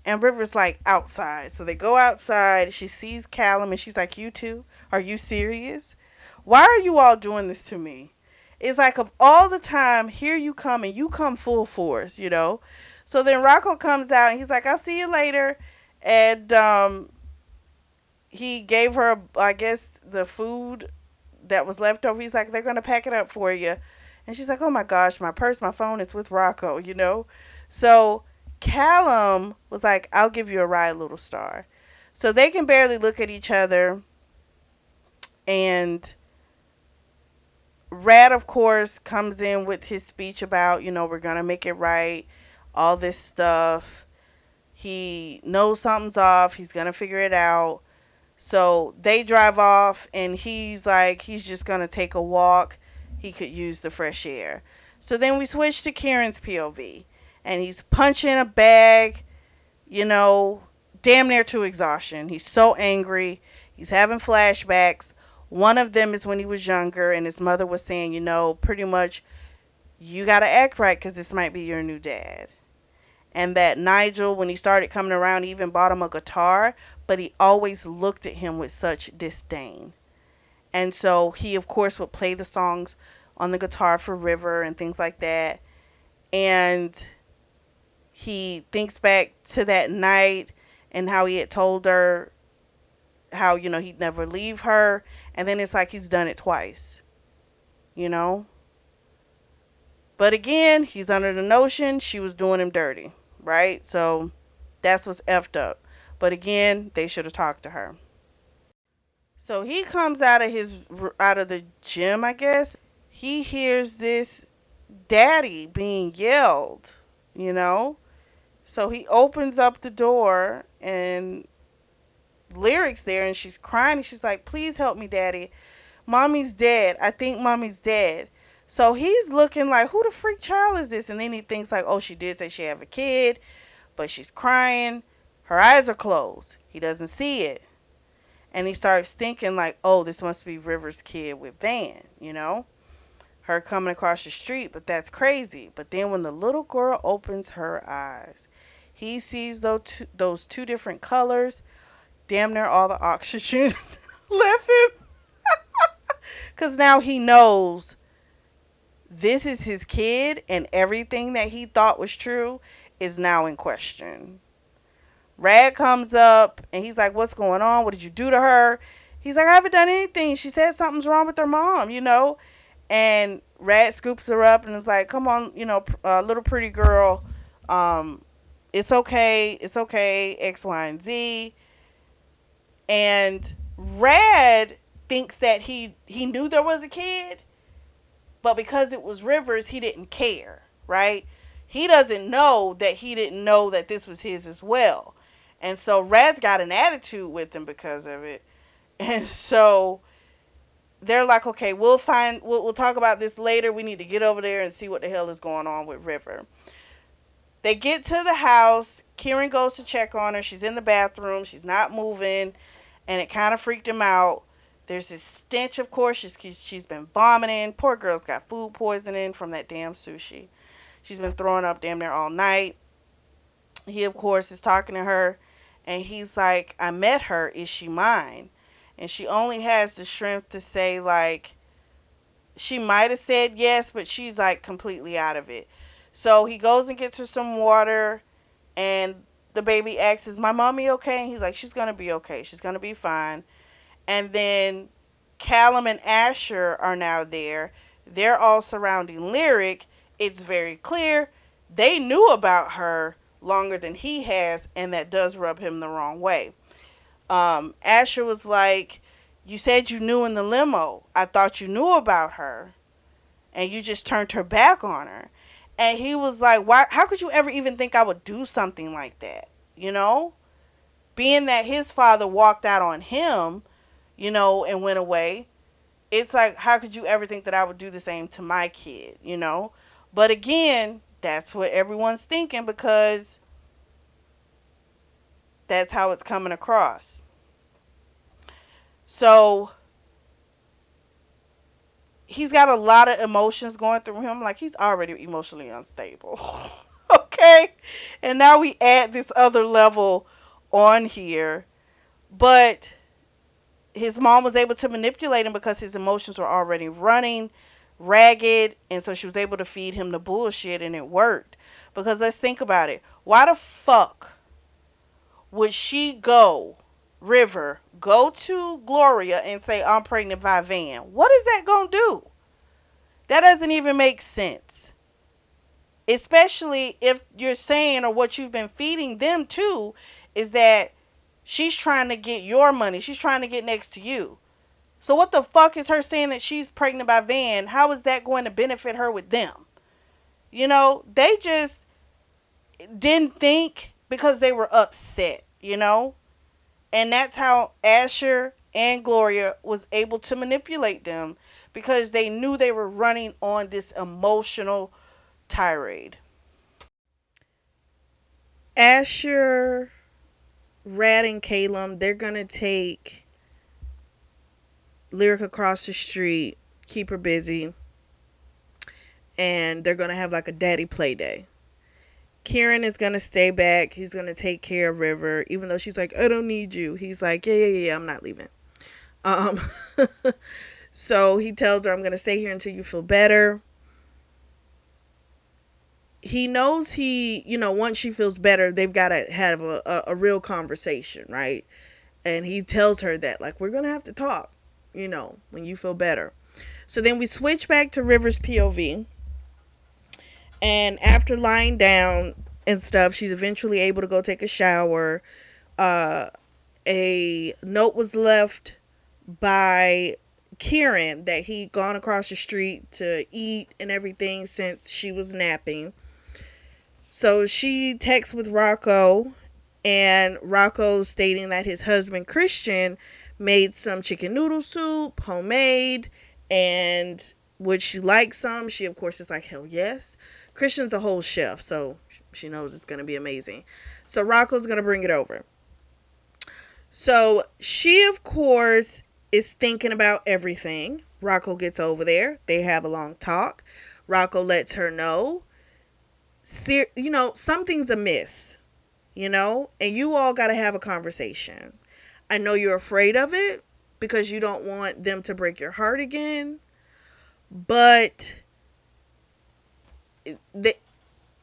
And River's like, outside. So they go outside. She sees Callum and she's like, you two? Are you serious? Why are you all doing this to me? It's like, of all the time, here you come and you come full force, you know? So then Rocco comes out and he's like, I'll see you later. And he gave her, I guess, the food that was left over. He's like, they're going to pack it up for you. And she's like, oh my gosh, my purse, my phone, it's with Rocco, you know? So Callum was like, I'll give you a ride, little star. So they can barely look at each other. And Rad, of course, comes in with his speech about, we're going to make it right, all this stuff. He knows something's off. He's going to figure it out. So they drive off, and he's like, he's just going to take a walk. He could use the fresh air. So then we switch to Kieran's POV, and he's punching a bag, damn near to exhaustion. He's so angry. He's having flashbacks. One of them is when he was younger, and his mother was saying, pretty much, you got to act right because this might be your new dad. And that Nigel, when he started coming around, he even bought him a guitar, but he always looked at him with such disdain. And so he, of course, would play the songs on the guitar for River and things like that. And he thinks back to that night and how he had told her how, he'd never leave her. And then it's like he's done it twice, you know? But again, he's under the notion she was doing him dirty, right? So that's what's effed up. But again, they should have talked to her. So he comes out of the gym, I guess. He hears this daddy being yelled, you know? So he opens up the door and Lyric's there and she's crying and she's like, please help me, daddy. Mommy's dead. I think mommy's dead. So he's looking like, who the freak child is this? And then he thinks like, oh, she did say she have a kid, but she's crying. Her eyes are closed. He doesn't see it. And he starts thinking like, oh, this must be River's kid with Van, her coming across the street, but that's crazy. But then when the little girl opens her eyes, he sees those two different colors. Damn near all the oxygen left him. Because now he knows this is his kid and everything that he thought was true is now in question. Rad comes up and he's like, what's going on? What did you do to her? He's like, I haven't done anything. She said something's wrong with her mom, And Rad scoops her up and is like, come on, little pretty girl. It's okay. It's okay. X, Y, and Z. And Rad thinks that he knew there was a kid, but because it was Rivers, he didn't care, right? He doesn't know that he didn't know that this was his as well. And so Rad's got an attitude with him because of it. And so they're like, okay, we'll talk about this later. We need to get over there and see what the hell is going on with River. They get to the house. Kieran goes to check on her. She's in the bathroom. She's not moving. And it kind of freaked him out. There's this stench, of course. She's been vomiting. Poor girl's got food poisoning from that damn sushi. She's been throwing up damn near all night. He, of course, is talking to her. And he's like, I met her. Is she mine? And she only has the strength to say, like, she might have said yes, but she's, like, completely out of it. So he goes and gets her some water. And the baby asks, is my mommy okay? And he's like, she's going to be okay. She's going to be fine. And then Callum and Asher are now there. They're all surrounding Lyric. It's very clear they knew about her longer than he has, and that does rub him the wrong way. Asher was like, you said you knew in the limo. I thought you knew about her, and you just turned her back on her. And he was like, why? How could you ever even think I would do something like that? Being that his father walked out on him, and went away. It's like, how could you ever think that I would do the same to my kid, But again, that's what everyone's thinking because That's how it's coming across. So he's got a lot of emotions going through him. Like, he's already emotionally unstable. Okay? And now we add this other level on here. But his mom was able to manipulate him because his emotions were already running ragged, and so she was able to feed him the bullshit, and it worked. Because let's think about it. Why the fuck would she go, River, go to Gloria and say, I'm pregnant by Van? What is that gonna do? That doesn't even make sense. Especially if you're saying, or what you've been feeding them too, is that she's trying to get your money. She's trying to get next to you. So what the fuck is her saying that she's pregnant by Van? How is that going to benefit her with them? They just didn't think because they were upset. And that's how Asher and Gloria was able to manipulate them, because they knew they were running on this emotional tirade. Asher, Rad, and Caleb, they're going to take Lyric across the street, keep her busy, and they're going to have like a daddy play day. Kieran is going to stay back. He's going to take care of River, even though she's like, I don't need you. He's like, yeah, I'm not leaving. Um, so he tells her, I'm going to stay here until you feel better. He knows once she feels better, they've got to have a real conversation, right? And he tells her that, like, we're going to have to talk, when you feel better. So then we switch back to River's POV. And after lying down and stuff, she's eventually able to go take a shower. A note was left by Kieran that he'd gone across the street to eat and everything since she was napping. So she texts with Rocco, and Rocco stating that his husband Christian made some chicken noodle soup, homemade, and would she like some? She, of course, is like, hell yes. Christian's a whole chef, so she knows it's going to be amazing. So Rocco's going to bring it over. So she, of course, is thinking about everything. Rocco gets over there. They have a long talk. Rocco lets her know, something's amiss, and you all got to have a conversation. I know you're afraid of it because you don't want them to break your heart again, but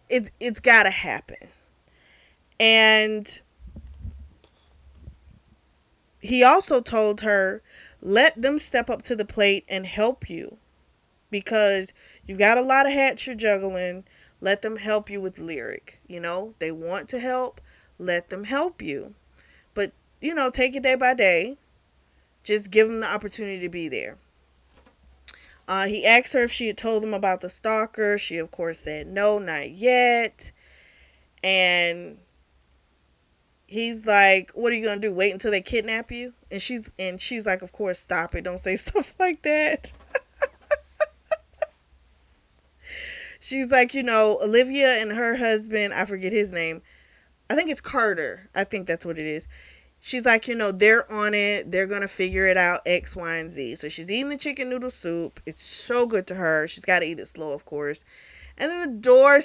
it's got to happen. And he also told her, let them step up to the plate and help you, because you've got a lot of hats you're juggling. Let them help you with Lyric. They want to help. Let them help you. But, take it day by day. Just give them the opportunity to be there. He asked her if she had told him about the stalker. She, of course, said no, not yet. And he's like, what are you going to do? Wait until they kidnap you? And she's like, of course, stop it. Don't say stuff like that. She's like, Olivia and her husband, I forget his name. I think it's Carter. I think that's what it is. She's like, they're on it. They're going to figure it out, X, Y, and Z. So she's eating the chicken noodle soup. It's so good to her. She's got to eat it slow, of course. And then the door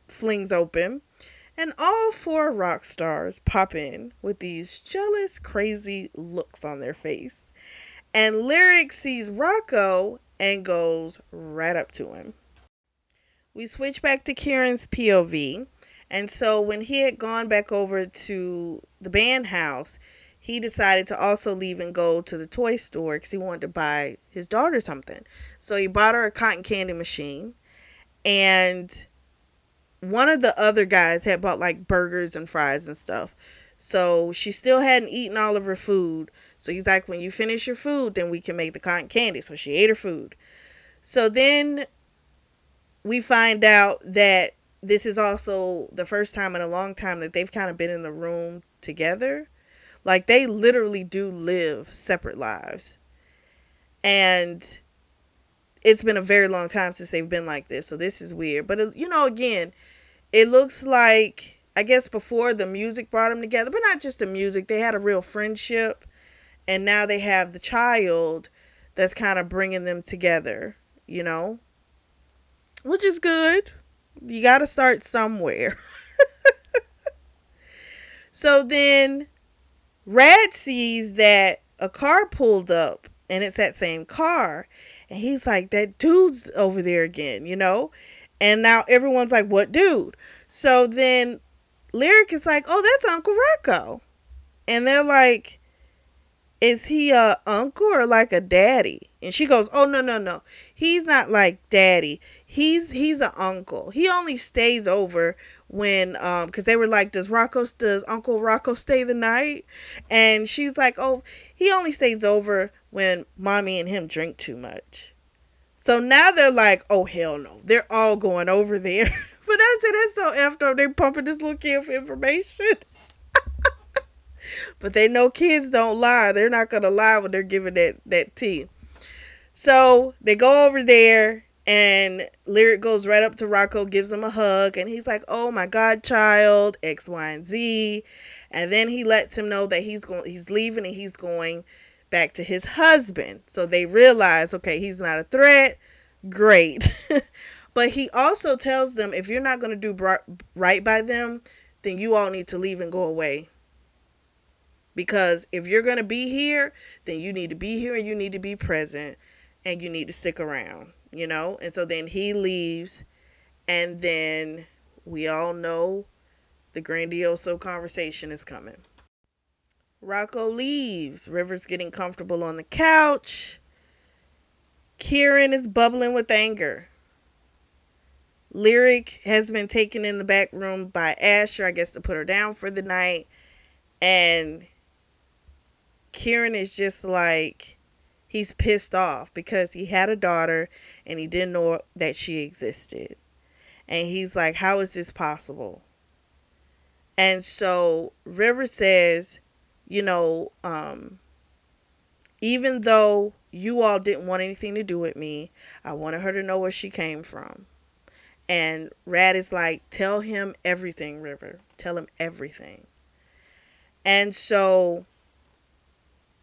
flings open. And all four rock stars pop in with these jealous, crazy looks on their face. And Lyric sees Rocco and goes right up to him. We switch back to Kieran's POV. And so when he had gone back over to the band house, he decided to also leave and go to the toy store because he wanted to buy his daughter something. So he bought her a cotton candy machine. And one of the other guys had bought like burgers and fries and stuff. So she still hadn't eaten all of her food. So he's like, when you finish your food, then we can make the cotton candy. So she ate her food. So then we find out that this is also the first time in a long time that they've kind of been in the room together. Like, they literally do live separate lives. And it's been a very long time since they've been like this. So this is weird. But, again, it looks like I guess before the music brought them together, but not just the music. They had a real friendship, and now they have the child that's kind of bringing them together, you know, which is good. You got to start somewhere. So then Rad sees that a car pulled up and it's that same car. And he's like, that dude's over there again, you know? And now everyone's like, what dude? So then Lyric is like, oh, that's Uncle Rocco. And they're like, is he a uncle or like a daddy? And she goes, oh, no, no, no. He's not like daddy. He's an uncle. He only stays over when because they were like, does Uncle Rocco stay the night? And she's like, oh, he only stays over when mommy and him drink too much. So now they're like, oh, hell no. They're all going over there. But that's so effed up. They pumping this little kid for information. But they know kids don't lie. They're not going to lie when they're giving that tea. So they go over there, and Lyric goes right up to Rocco, gives him a hug, and he's like, oh my God, child, X, Y, and Z. And then he lets him know that he's leaving and he's going back to his husband. So they realize, okay, he's not a threat. Great. But he also tells them, if you're not going to do right by them, then you all need to leave and go away. Because if you're going to be here, then you need to be here and you need to be present and you need to stick around, you know? And so then he leaves, and then we all know the grandioso conversation is coming. Rocco leaves. River's getting comfortable on the couch. Kieran is bubbling with anger. Lyric has been taken in the back room by Asher, I guess, to put her down for the night. And Kieran is just like, he's pissed off because he had a daughter and he didn't know that she existed. And he's like, how is this possible? And so River says, you know, even though you all didn't want anything to do with me, I wanted her to know where she came from. And Rad is like, tell him everything, River. Tell him everything. And so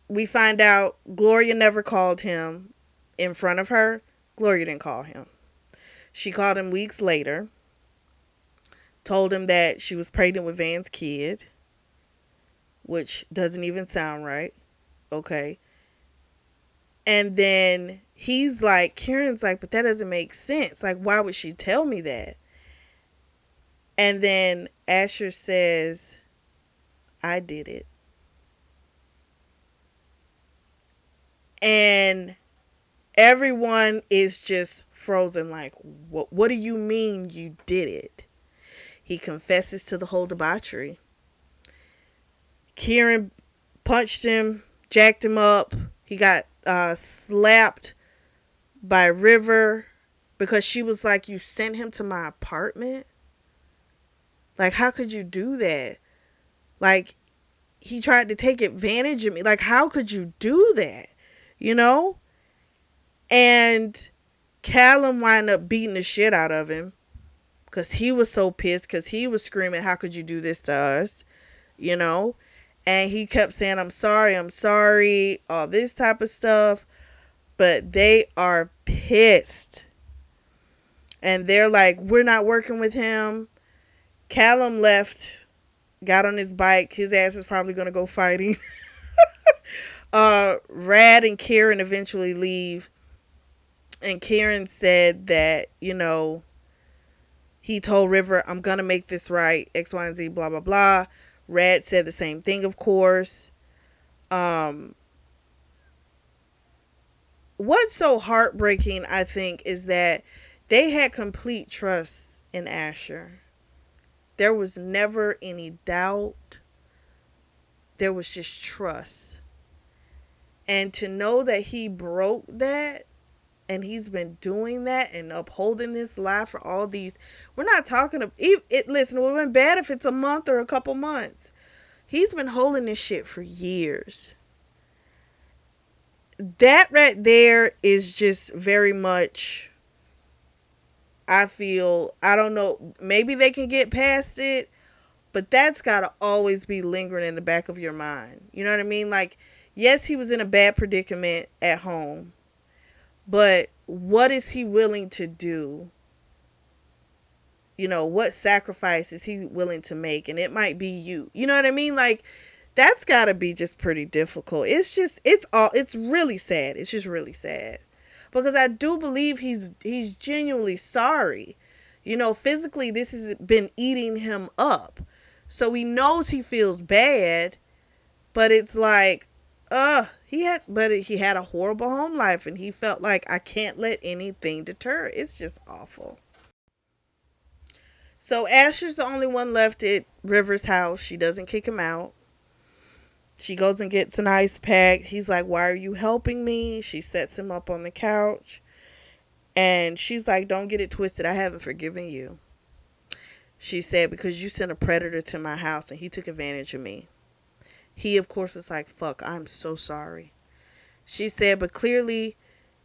we find out Gloria never called him in front of her. Gloria didn't call him. She called him weeks later, told him that she was pregnant with Van's kid, which doesn't even sound right. Okay. And then he's like, Kieran's like, but that doesn't make sense. Like, why would she tell me that? And then Asher says, I did it. And everyone is just frozen like, what do you mean you did it? He confesses to the whole debauchery. Kieran punched him, jacked him up. He got slapped by River because she was like, you sent him to my apartment? Like, how could you do that? Like, he tried to take advantage of me. Like, how could you do that? You know? And Callum wound up beating the shit out of him because he was so pissed, because he was screaming, how could you do this to us? You know? And he kept saying, I'm sorry, all this type of stuff. But they are pissed. And they're like, we're not working with him. Callum left, got on his bike. His ass is probably going to go fighting. Rad and Kieran eventually leave. And Kieran said that, you know, he told River, I'm going to make this right, X, Y, and Z, blah, blah, blah. Rad said the same thing, of course. What's so heartbreaking, I think, is that they had complete trust in Asher. There was never any doubt. There was just trust. And to know that he broke that, and he's been doing that and upholding this lie for all these, we're not talking of it. Listen, it would have been bad if it's a month or a couple months. He's been holding this shit for years. That right there is just very much, I feel, I don't know, maybe they can get past it, But that's got to always be lingering in the back of your mind. You know what I mean? Like, yes, he was in a bad predicament at home, but what is he willing to do? You know, what sacrifice is he willing to make? And it might be you. You know what I mean? Like, that's got to be just pretty difficult. It's really sad. It's just really sad. Because I do believe he's genuinely sorry. You know, physically this has been eating him up. So he knows he feels bad, but it's like, he had a horrible home life and he felt like I can't let anything deter. It's just awful. So Asher's the only one left at River's house. She doesn't kick him out. She goes and gets an ice pack. He's like, "Why are you helping me?" She sets him up on the couch. And she's like, "Don't get it twisted. I haven't forgiven you." She said, "Because you sent a predator to my house and he took advantage of me." He, of course, was like, "Fuck, I'm so sorry." She said, "But clearly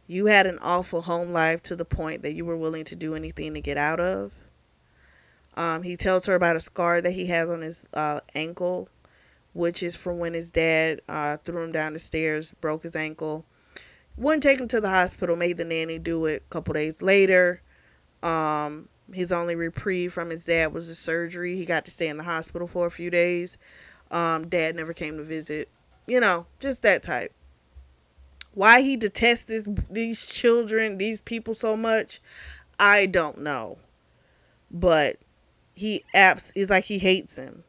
you had an awful home life to the point that you were willing to do anything to get out of." He tells her about a scar that he has on his ankle, which is from when his dad threw him down the stairs, broke his ankle. Wouldn't take him to the hospital, made the nanny do it a couple days later. His only reprieve from his dad was the surgery. He got to stay in the hospital for a few days. Dad never came to visit. You know, just that type. Why he detests these children, these people so much, I don't know. But he's like he hates him.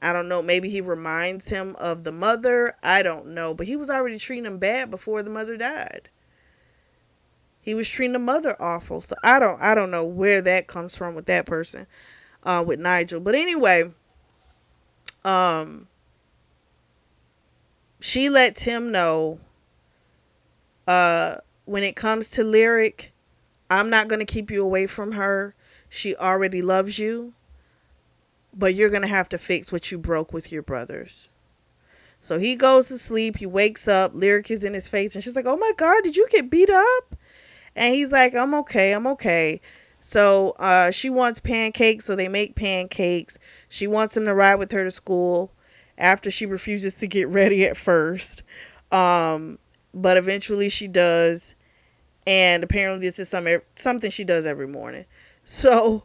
I don't know. Maybe he reminds him of the mother. I don't know. But he was already treating him bad before the mother died. He was treating the mother awful. So I don't know where that comes from with that person, with Nigel. But anyway, um, she lets him know, when it comes to Lyric, I'm not going to keep you away from her. She already loves you, but you're going to have to fix what you broke with your brothers. So he goes to sleep. He wakes up. Lyric is in his face. And she's like, "Oh my God, did you get beat up?" And he's like, "I'm okay. I'm okay." So she wants pancakes. So they make pancakes. She wants him to ride with her to school after she refuses to get ready at first. But eventually she does. And apparently this is something she does every morning. So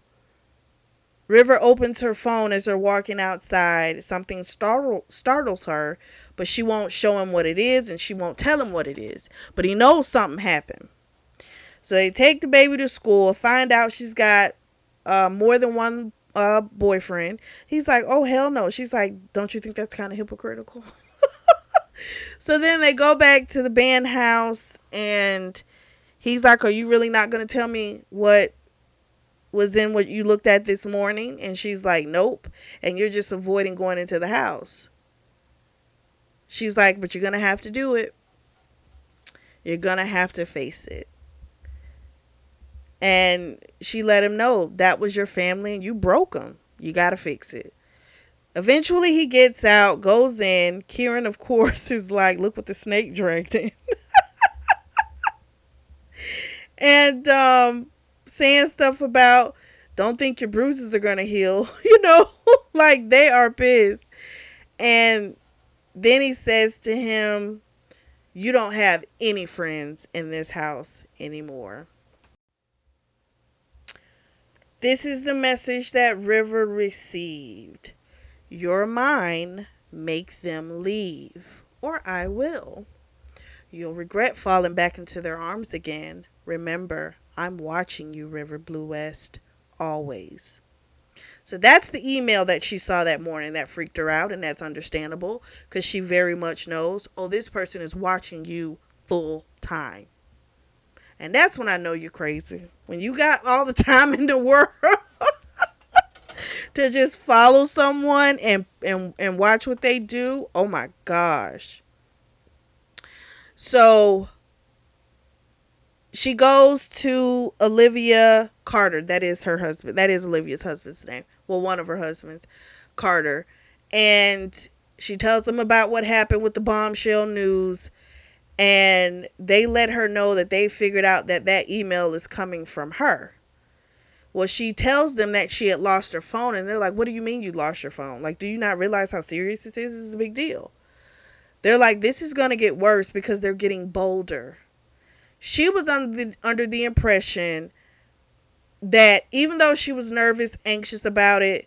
River opens her phone as they're walking outside. Something startles her, but she won't show him what it is and she won't tell him what it is. But he knows something happened. So they take the baby to school, find out she's got more than one boyfriend. He's like, "Oh, hell no." She's like, "Don't you think that's kind of hypocritical?" So then they go back to the band house and he's like, "Are you really not going to tell me what was in what you looked at this morning?" And she's like, "Nope. And you're just avoiding going into the house." She's like, "But you're going to have to do it. You're going to have to face it." And she let him know that was your family and you broke them. You got to fix it. Eventually he gets out, goes in. Kieran, of course, is like, "Look what the snake dragged in." And saying stuff about, "Don't think your bruises are going to heal." You know, like they are pissed. And then he says to him, "You don't have any friends in this house anymore." This is the message that River received. "You're mine. Make them leave, or I will. You'll regret falling back into their arms again. Remember, I'm watching you, River Blue West, always." So that's the email that she saw that morning that freaked her out, and that's understandable because she very much knows, oh, this person is watching you full time. And that's when I know you're crazy. When you got all the time in the world to just follow someone and watch what they do. Oh my gosh. So she goes to Olivia Carter. That is her husband. That is Olivia's husband's name. Well, one of her husbands, Carter. And she tells them about what happened with the bombshell news. And they let her know that they figured out that email is coming from her. Well, she tells them that she had lost her phone, and they're like, "What do you mean you lost your phone? Like, do you not realize how serious this is? This is a big deal." They're like, "This is going to get worse because they're getting bolder." She was under the impression that even though she was nervous, anxious about it,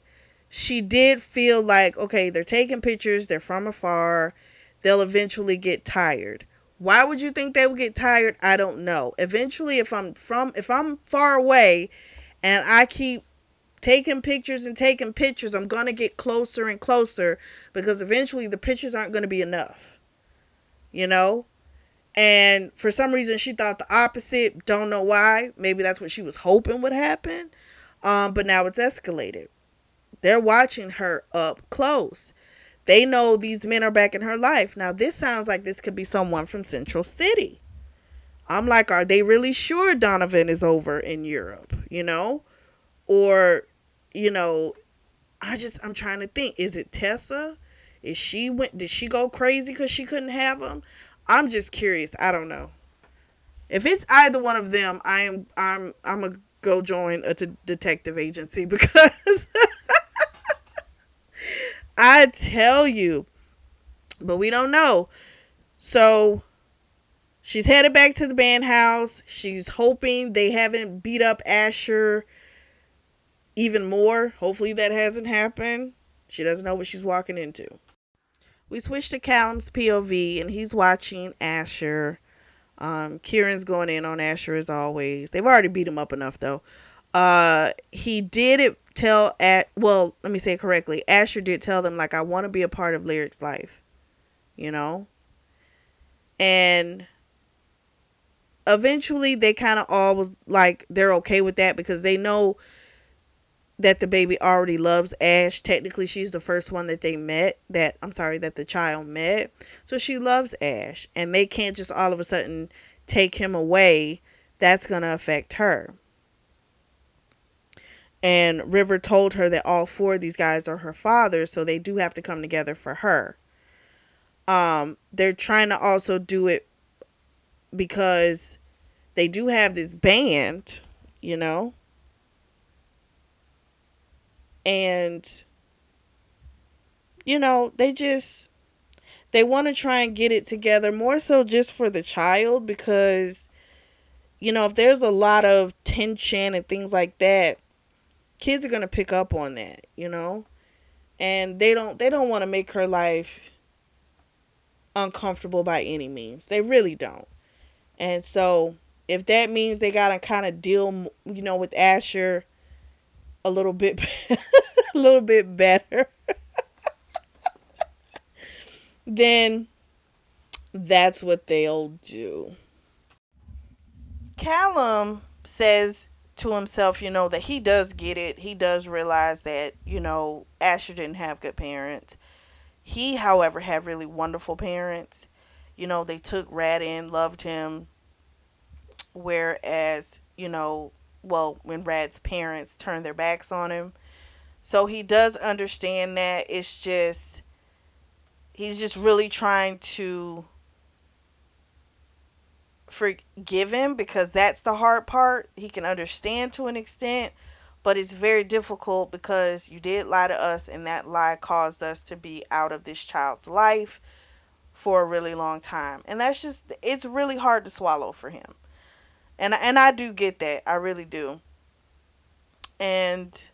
she did feel like, okay, they're taking pictures, they're from afar, they'll eventually get tired. Why would you think they would get tired? I don't know. Eventually, if I'm far away and I keep taking pictures, I'm going to get closer and closer, because eventually the pictures aren't going to be enough, you know? And for some reason she thought the opposite. Don't know why. Maybe that's what she was hoping would happen. But now it's escalated. They're watching her up close. They know these men are back in her life. Now this sounds like this could be someone from Central City. I'm like, are they really sure Donovan is over in Europe? Or, you know, I'm trying to think. Is it Tessa? Did she go crazy because she couldn't have him? I'm just curious. I don't know. If it's either one of them, I'm gonna go join a detective agency, because I tell you, but we don't know. So she's headed back to the band house. She's hoping they haven't beat up Asher even more. Hopefully that hasn't happened. She doesn't know what she's walking into. We switch to Callum's POV, and he's watching Asher. Kieran's going in on Asher as always. They've already beat him up enough though. He did tell well, let me say it correctly. Asher did tell them, like, I want to be a part of Lyric's life, you know? And eventually they kind of all was like, they're okay with that, because they know that the baby already loves Ash. Technically, she's the first one that that the child met. So she loves Ash, and they can't just all of a sudden take him away. That's going to affect her. And River told her that all four of these guys are her father, so they do have to come together for her. They're trying to also do it because they do have this band, you know, and they want to try and get it together, more so just for the child, because if there's a lot of tension and things like that, kids are going to pick up on that, and they don't want to make her life uncomfortable by any means. They really don't. And so if that means they got to kind of deal, with Asher a little bit a little bit better, then that's what they'll do. Callum says to himself, that he does get it. He does realize that, Asher didn't have good parents. He, however, had really wonderful parents. They took Rad in, loved him. Whereas, when Rad's parents turned their backs on him. So he does understand that. It's just, he's just really trying to forgive him, because that's the hard part. He can understand to an extent, but it's very difficult because you did lie to us, and that lie caused us to be out of this child's life for a really long time. And it's really hard to swallow for him. And I do get that. I really do. And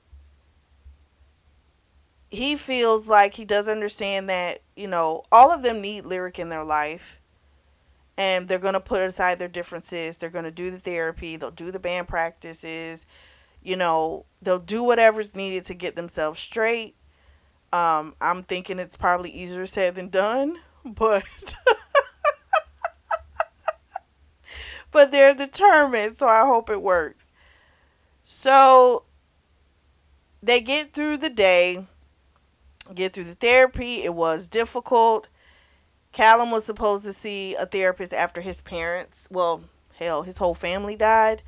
he feels like he does understand that, all of them need Lyric in their life. And they're going to put aside their differences. They're going to do the therapy. They'll do the band practices. They'll do whatever's needed to get themselves straight. I'm thinking it's probably easier said than done. But but they're determined, so I hope it works. So they get through the day, get through the therapy. It was difficult. Callum was supposed to see a therapist after his parents, well, hell, his whole family died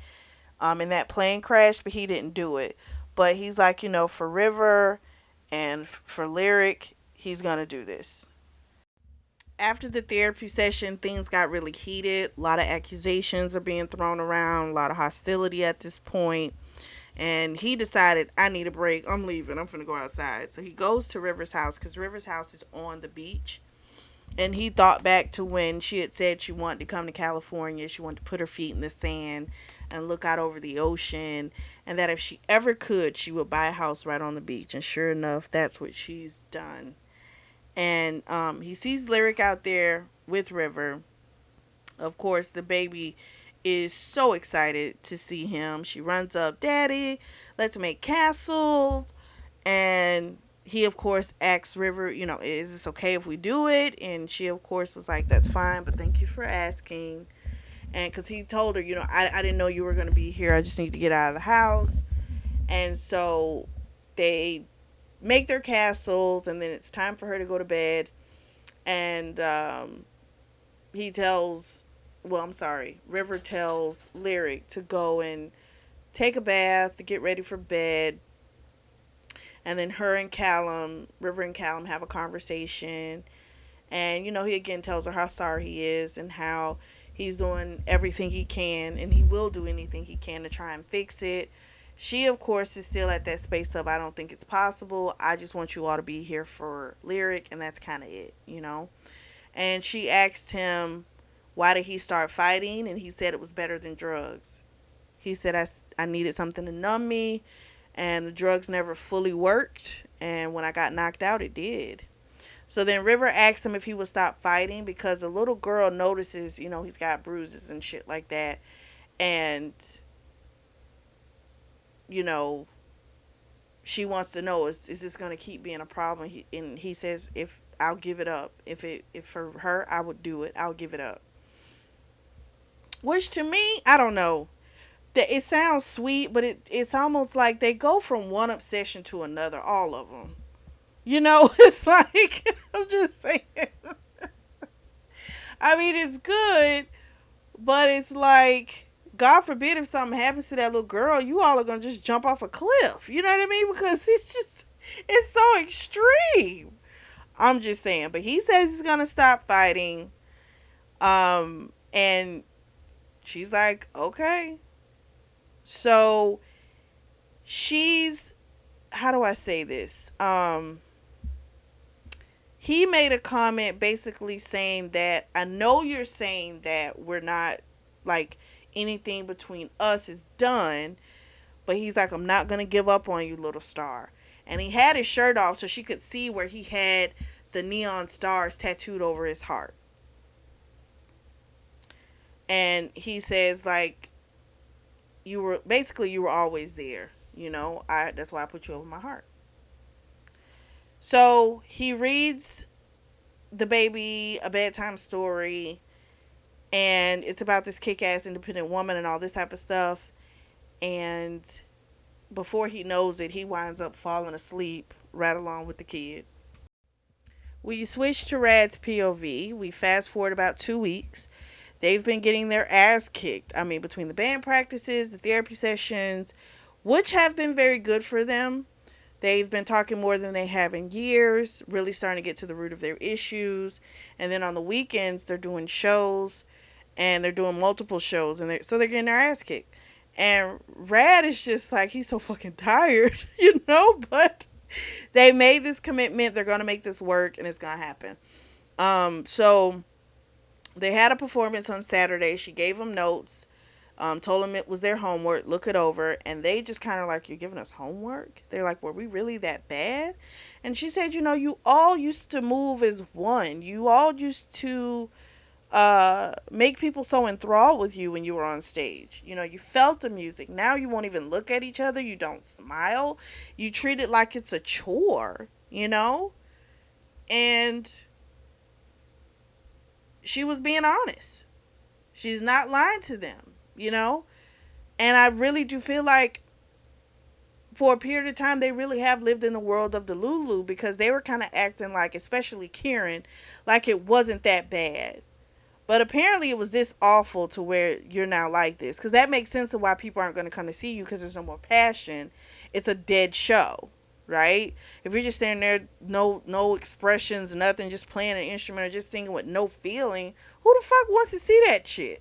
in that plane crash, but he didn't do it. But he's like, for River and for Lyric, he's going to do this. After the therapy session, things got really heated. A lot of accusations are being thrown around, a lot of hostility at this point. And he decided, I need a break. I'm leaving. I'm finna go outside. So he goes to River's house because River's house is on the beach. And he thought back to when she had said she wanted to come to California. She wanted to put her feet in the sand and look out over the ocean. And that if she ever could, she would buy a house right on the beach. And sure enough, that's what she's done. And he sees Lyric out there with River. Of course, the baby is so excited to see him. She runs up, Daddy, let's make castles. And he, of course, asks River, is this okay if we do it? And she, of course, was like, that's fine, but thank you for asking. And because he told her, I didn't know you were going to be here. I just need to get out of the house. And so they make their castles, and then it's time for her to go to bed. And he tells, well, I'm sorry, River tells Lyric to go and take a bath, to get ready for bed. And then River and Callum have a conversation. And, he again tells her how sorry he is and how he's doing everything he can and he will do anything he can to try and fix it. She, of course, is still at that space of, I don't think it's possible. I just want you all to be here for Lyric, and that's kind of it. And she asked him, why did he start fighting? And he said it was better than drugs. He said, I needed something to numb me, and the drugs never fully worked. And when I got knocked out, it did. So then River asked him if he would stop fighting because a little girl notices, he's got bruises and shit like that. And, you know, she wants to know, is this going to keep being a problem? And he says, if I'll give it up. If for her, I would do it. I'll give it up. Which to me, I don't know. It sounds sweet, but it's almost like they go from one obsession to another, all of them. It's like, I'm just saying. I mean, it's good, but it's like, God forbid if something happens to that little girl, you all are going to just jump off a cliff. You know what I mean? Because it's so extreme. I'm just saying. But he says he's going to stop fighting. And she's like, okay. So she's, how do I say this? He made a comment basically saying that, I know you're saying that we're not, like, anything between us is done, but he's like, I'm not going to give up on you, little star. And he had his shirt off so she could see where he had the neon stars tattooed over his heart. And he says, like, you were always there. That's why I put you over my heart. So he reads the baby a bedtime story, and it's about this kick-ass independent woman and all this type of stuff. And before he knows it, he winds up falling asleep right along with the kid. We switch to Rad's POV. We fast forward about 2 weeks. They've been getting their ass kicked. I mean, between the band practices, the therapy sessions, which have been very good for them. They've been talking more than they have in years, really starting to get to the root of their issues. And then on the weekends, they're doing shows, and they're doing multiple shows, and so they're getting their ass kicked. And Rad is just like, he's so fucking tired, but they made this commitment. They're going to make this work, and it's going to happen. So they had a performance on Saturday. She gave them notes. Told them it was their homework, look it over, and they just kind of like, you're giving us homework? They're like, were we really that bad? And she said, you all used to move as one. You all used to make people so enthralled with you when you were on stage. You felt the music. Now you won't even look at each other. You don't smile. You treat it like it's a chore, and she was being honest. She's not lying to them, And I really do feel like for a period of time, they really have lived in the world of the Lulu, because they were kind of acting like, especially Kieran, like it wasn't that bad. But apparently it was this awful to where you're now like this. Because that makes sense of why people aren't going to come to see you, because there's no more passion. It's a dead show, right? If you're just standing there, no expressions, nothing, just playing an instrument or just singing with no feeling, who the fuck wants to see that shit,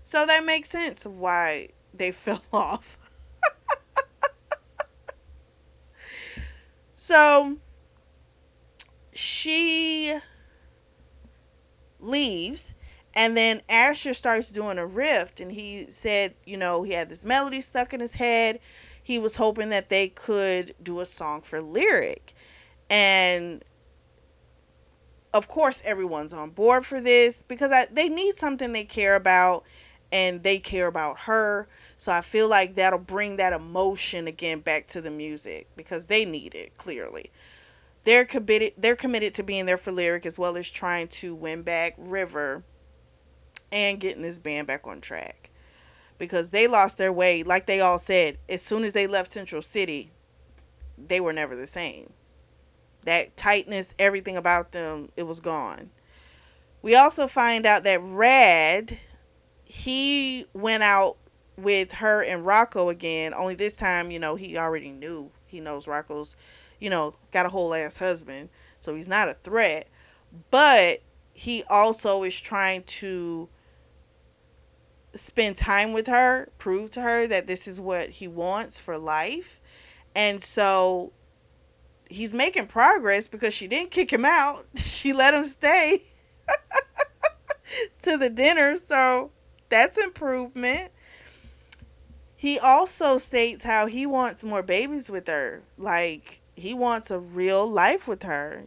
So that makes sense of why they fell off. So she leaves, and then Asher starts doing a riff, and he said, he had this melody stuck in his head. He was hoping that they could do a song for Lyric. And of course, everyone's on board for this because they need something they care about, and they care about her. So I feel like that'll bring that emotion again back to the music because they need it, clearly. They're committed to being there for Lyric as well as trying to win back River and getting this band back on track because they lost their way. Like they all said, as soon as they left Central City, they were never the same. That tightness, everything about them, it was gone. We also find out that Rad, he went out with her and Rocco again, only this time, he already knew. He knows Rocco's, got a whole ass husband, so he's not a threat. But he also is trying to spend time with her, prove to her that this is what he wants for life. And so he's making progress because she didn't kick him out. She let him stay to the dinner. So that's improvement. He also states how he wants more babies with her. Like, he wants a real life with her.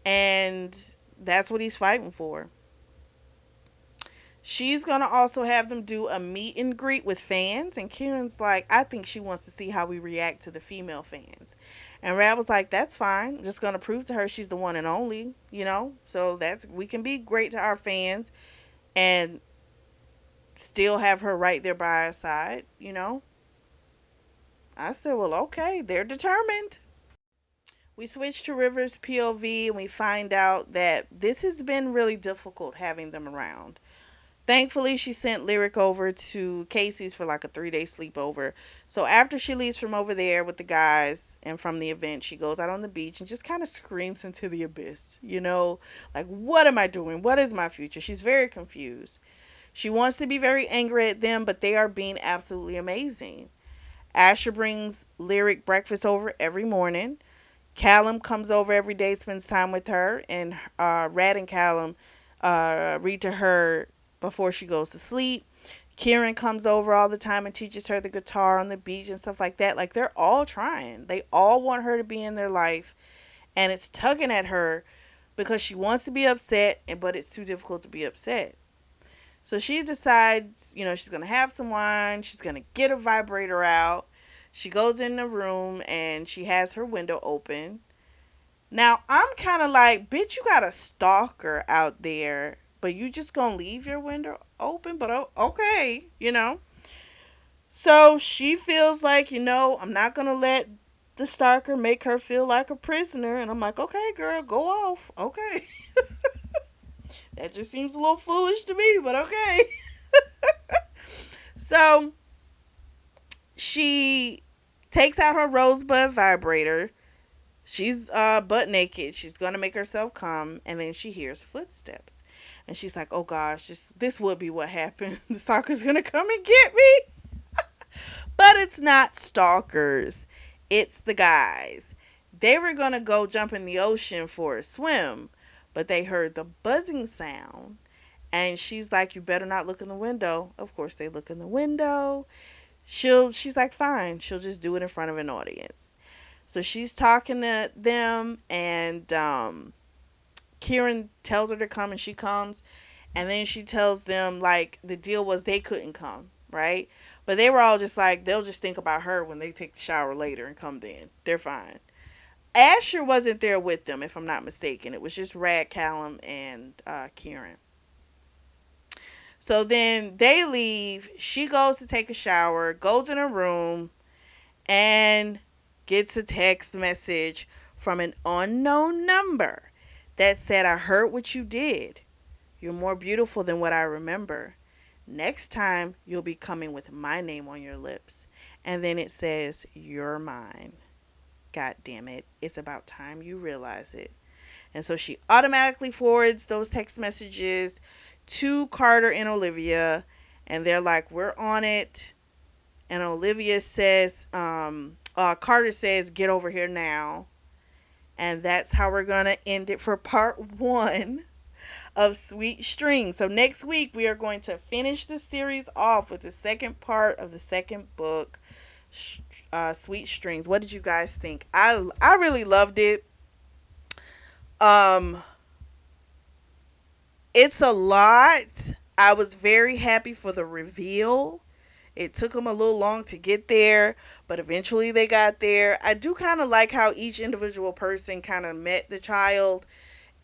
And that's what he's fighting for. She's going to also have them do a meet and greet with fans. And Kieran's like, I think she wants to see how we react to the female fans. And Rad was like, that's fine. I'm just going to prove to her she's the one and only. So we can be great to our fans and still have her right there by our side. I said, well, okay, they're determined. We switch to River's POV and we find out that this has been really difficult having them around. Thankfully, she sent Lyric over to Casey's for like a 3-day sleepover. So after she leaves from over there with the guys and from the event, she goes out on the beach and just kind of screams into the abyss. Like, what am I doing? What is my future? She's very confused. She wants to be very angry at them, but they are being absolutely amazing. Asher brings Lyric breakfast over every morning. Callum comes over every day, spends time with her, and Rad and Callum read to her before she goes to sleep. Kieran comes over all the time and teaches her the guitar on the beach and stuff like that. Like, they're all trying. They all want her to be in their life, and it's tugging at her because she wants to be upset, but it's too difficult to be upset. So she decides, she's going to have some wine. She's going to get a vibrator out. She goes in the room and she has her window open. Now, I'm kind of like, bitch, you got a stalker out there, but you just going to leave your window open? But okay. So she feels like, I'm not going to let the stalker make her feel like a prisoner. And I'm like, okay, girl, go off. Okay. That just seems a little foolish to me, but okay. So she takes out her rosebud vibrator. She's butt naked. She's gonna make herself come, and then she hears footsteps, and she's like, "Oh gosh, this would be what happened. The stalker's gonna come and get me." But it's not stalkers. It's the guys. They were gonna go jump in the ocean for a swim, but they heard the buzzing sound, and she's like, "You better not look in the window." Of course, they look in the window. She's like, fine, she'll just do it in front of an audience. So she's talking to them, and Kieran tells her to come, and she comes. And then she tells them, like, the deal was they couldn't come, right? But they were all just like, they'll just think about her when they take the shower later and come then. They're fine. Asher wasn't there with them, if I'm not mistaken. It was just Rad, Callum, and Kieran. So then they leave. She goes to take a shower, goes in her room, and gets a text message from an unknown number that said, I heard what you did. You're more beautiful than what I remember. Next time, you'll be coming with my name on your lips. And then it says, you're mine. God damn it. It's about time you realize it. And so she automatically forwards those text messages to Carter and Olivia. And they're like, we're on it. And Olivia says, Carter says, "Get over here now." And that's how we're going to end it for part one of Sweet Strings. So next week we are going to finish the series off with the second part of the second book, Sweet Strings. What did you guys think? I really loved it. Um, it's a lot. I was very happy for the reveal. It took them a little long to get there, but eventually they got there. I do kind of like how each individual person kind of met the child,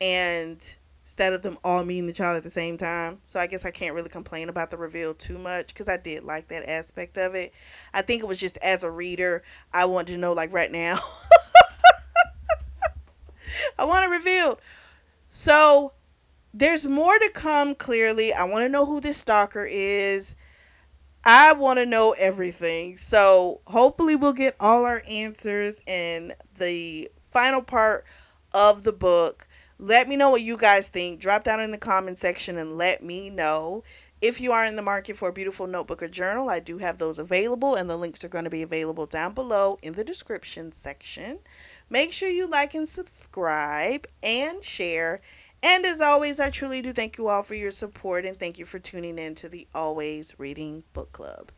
and instead of them all meeting the child at the same time. So I guess I can't really complain about the reveal too much because I did like that aspect of it. I think it was just as a reader, I wanted to know, like, right now. I want to reveal. So there's more to come, clearly. I want to know who this stalker is. I want to know everything. So hopefully we'll get all our answers in the final part of the book. Let me know what you guys think. Drop down in the comment section and let me know. If you are in the market for a beautiful notebook or journal, I do have those available, and the links are going to be available down below in the description section. Make sure you like and subscribe and share. And as always, I truly do thank you all for your support, and thank you for tuning in to the Always Reading Book Club.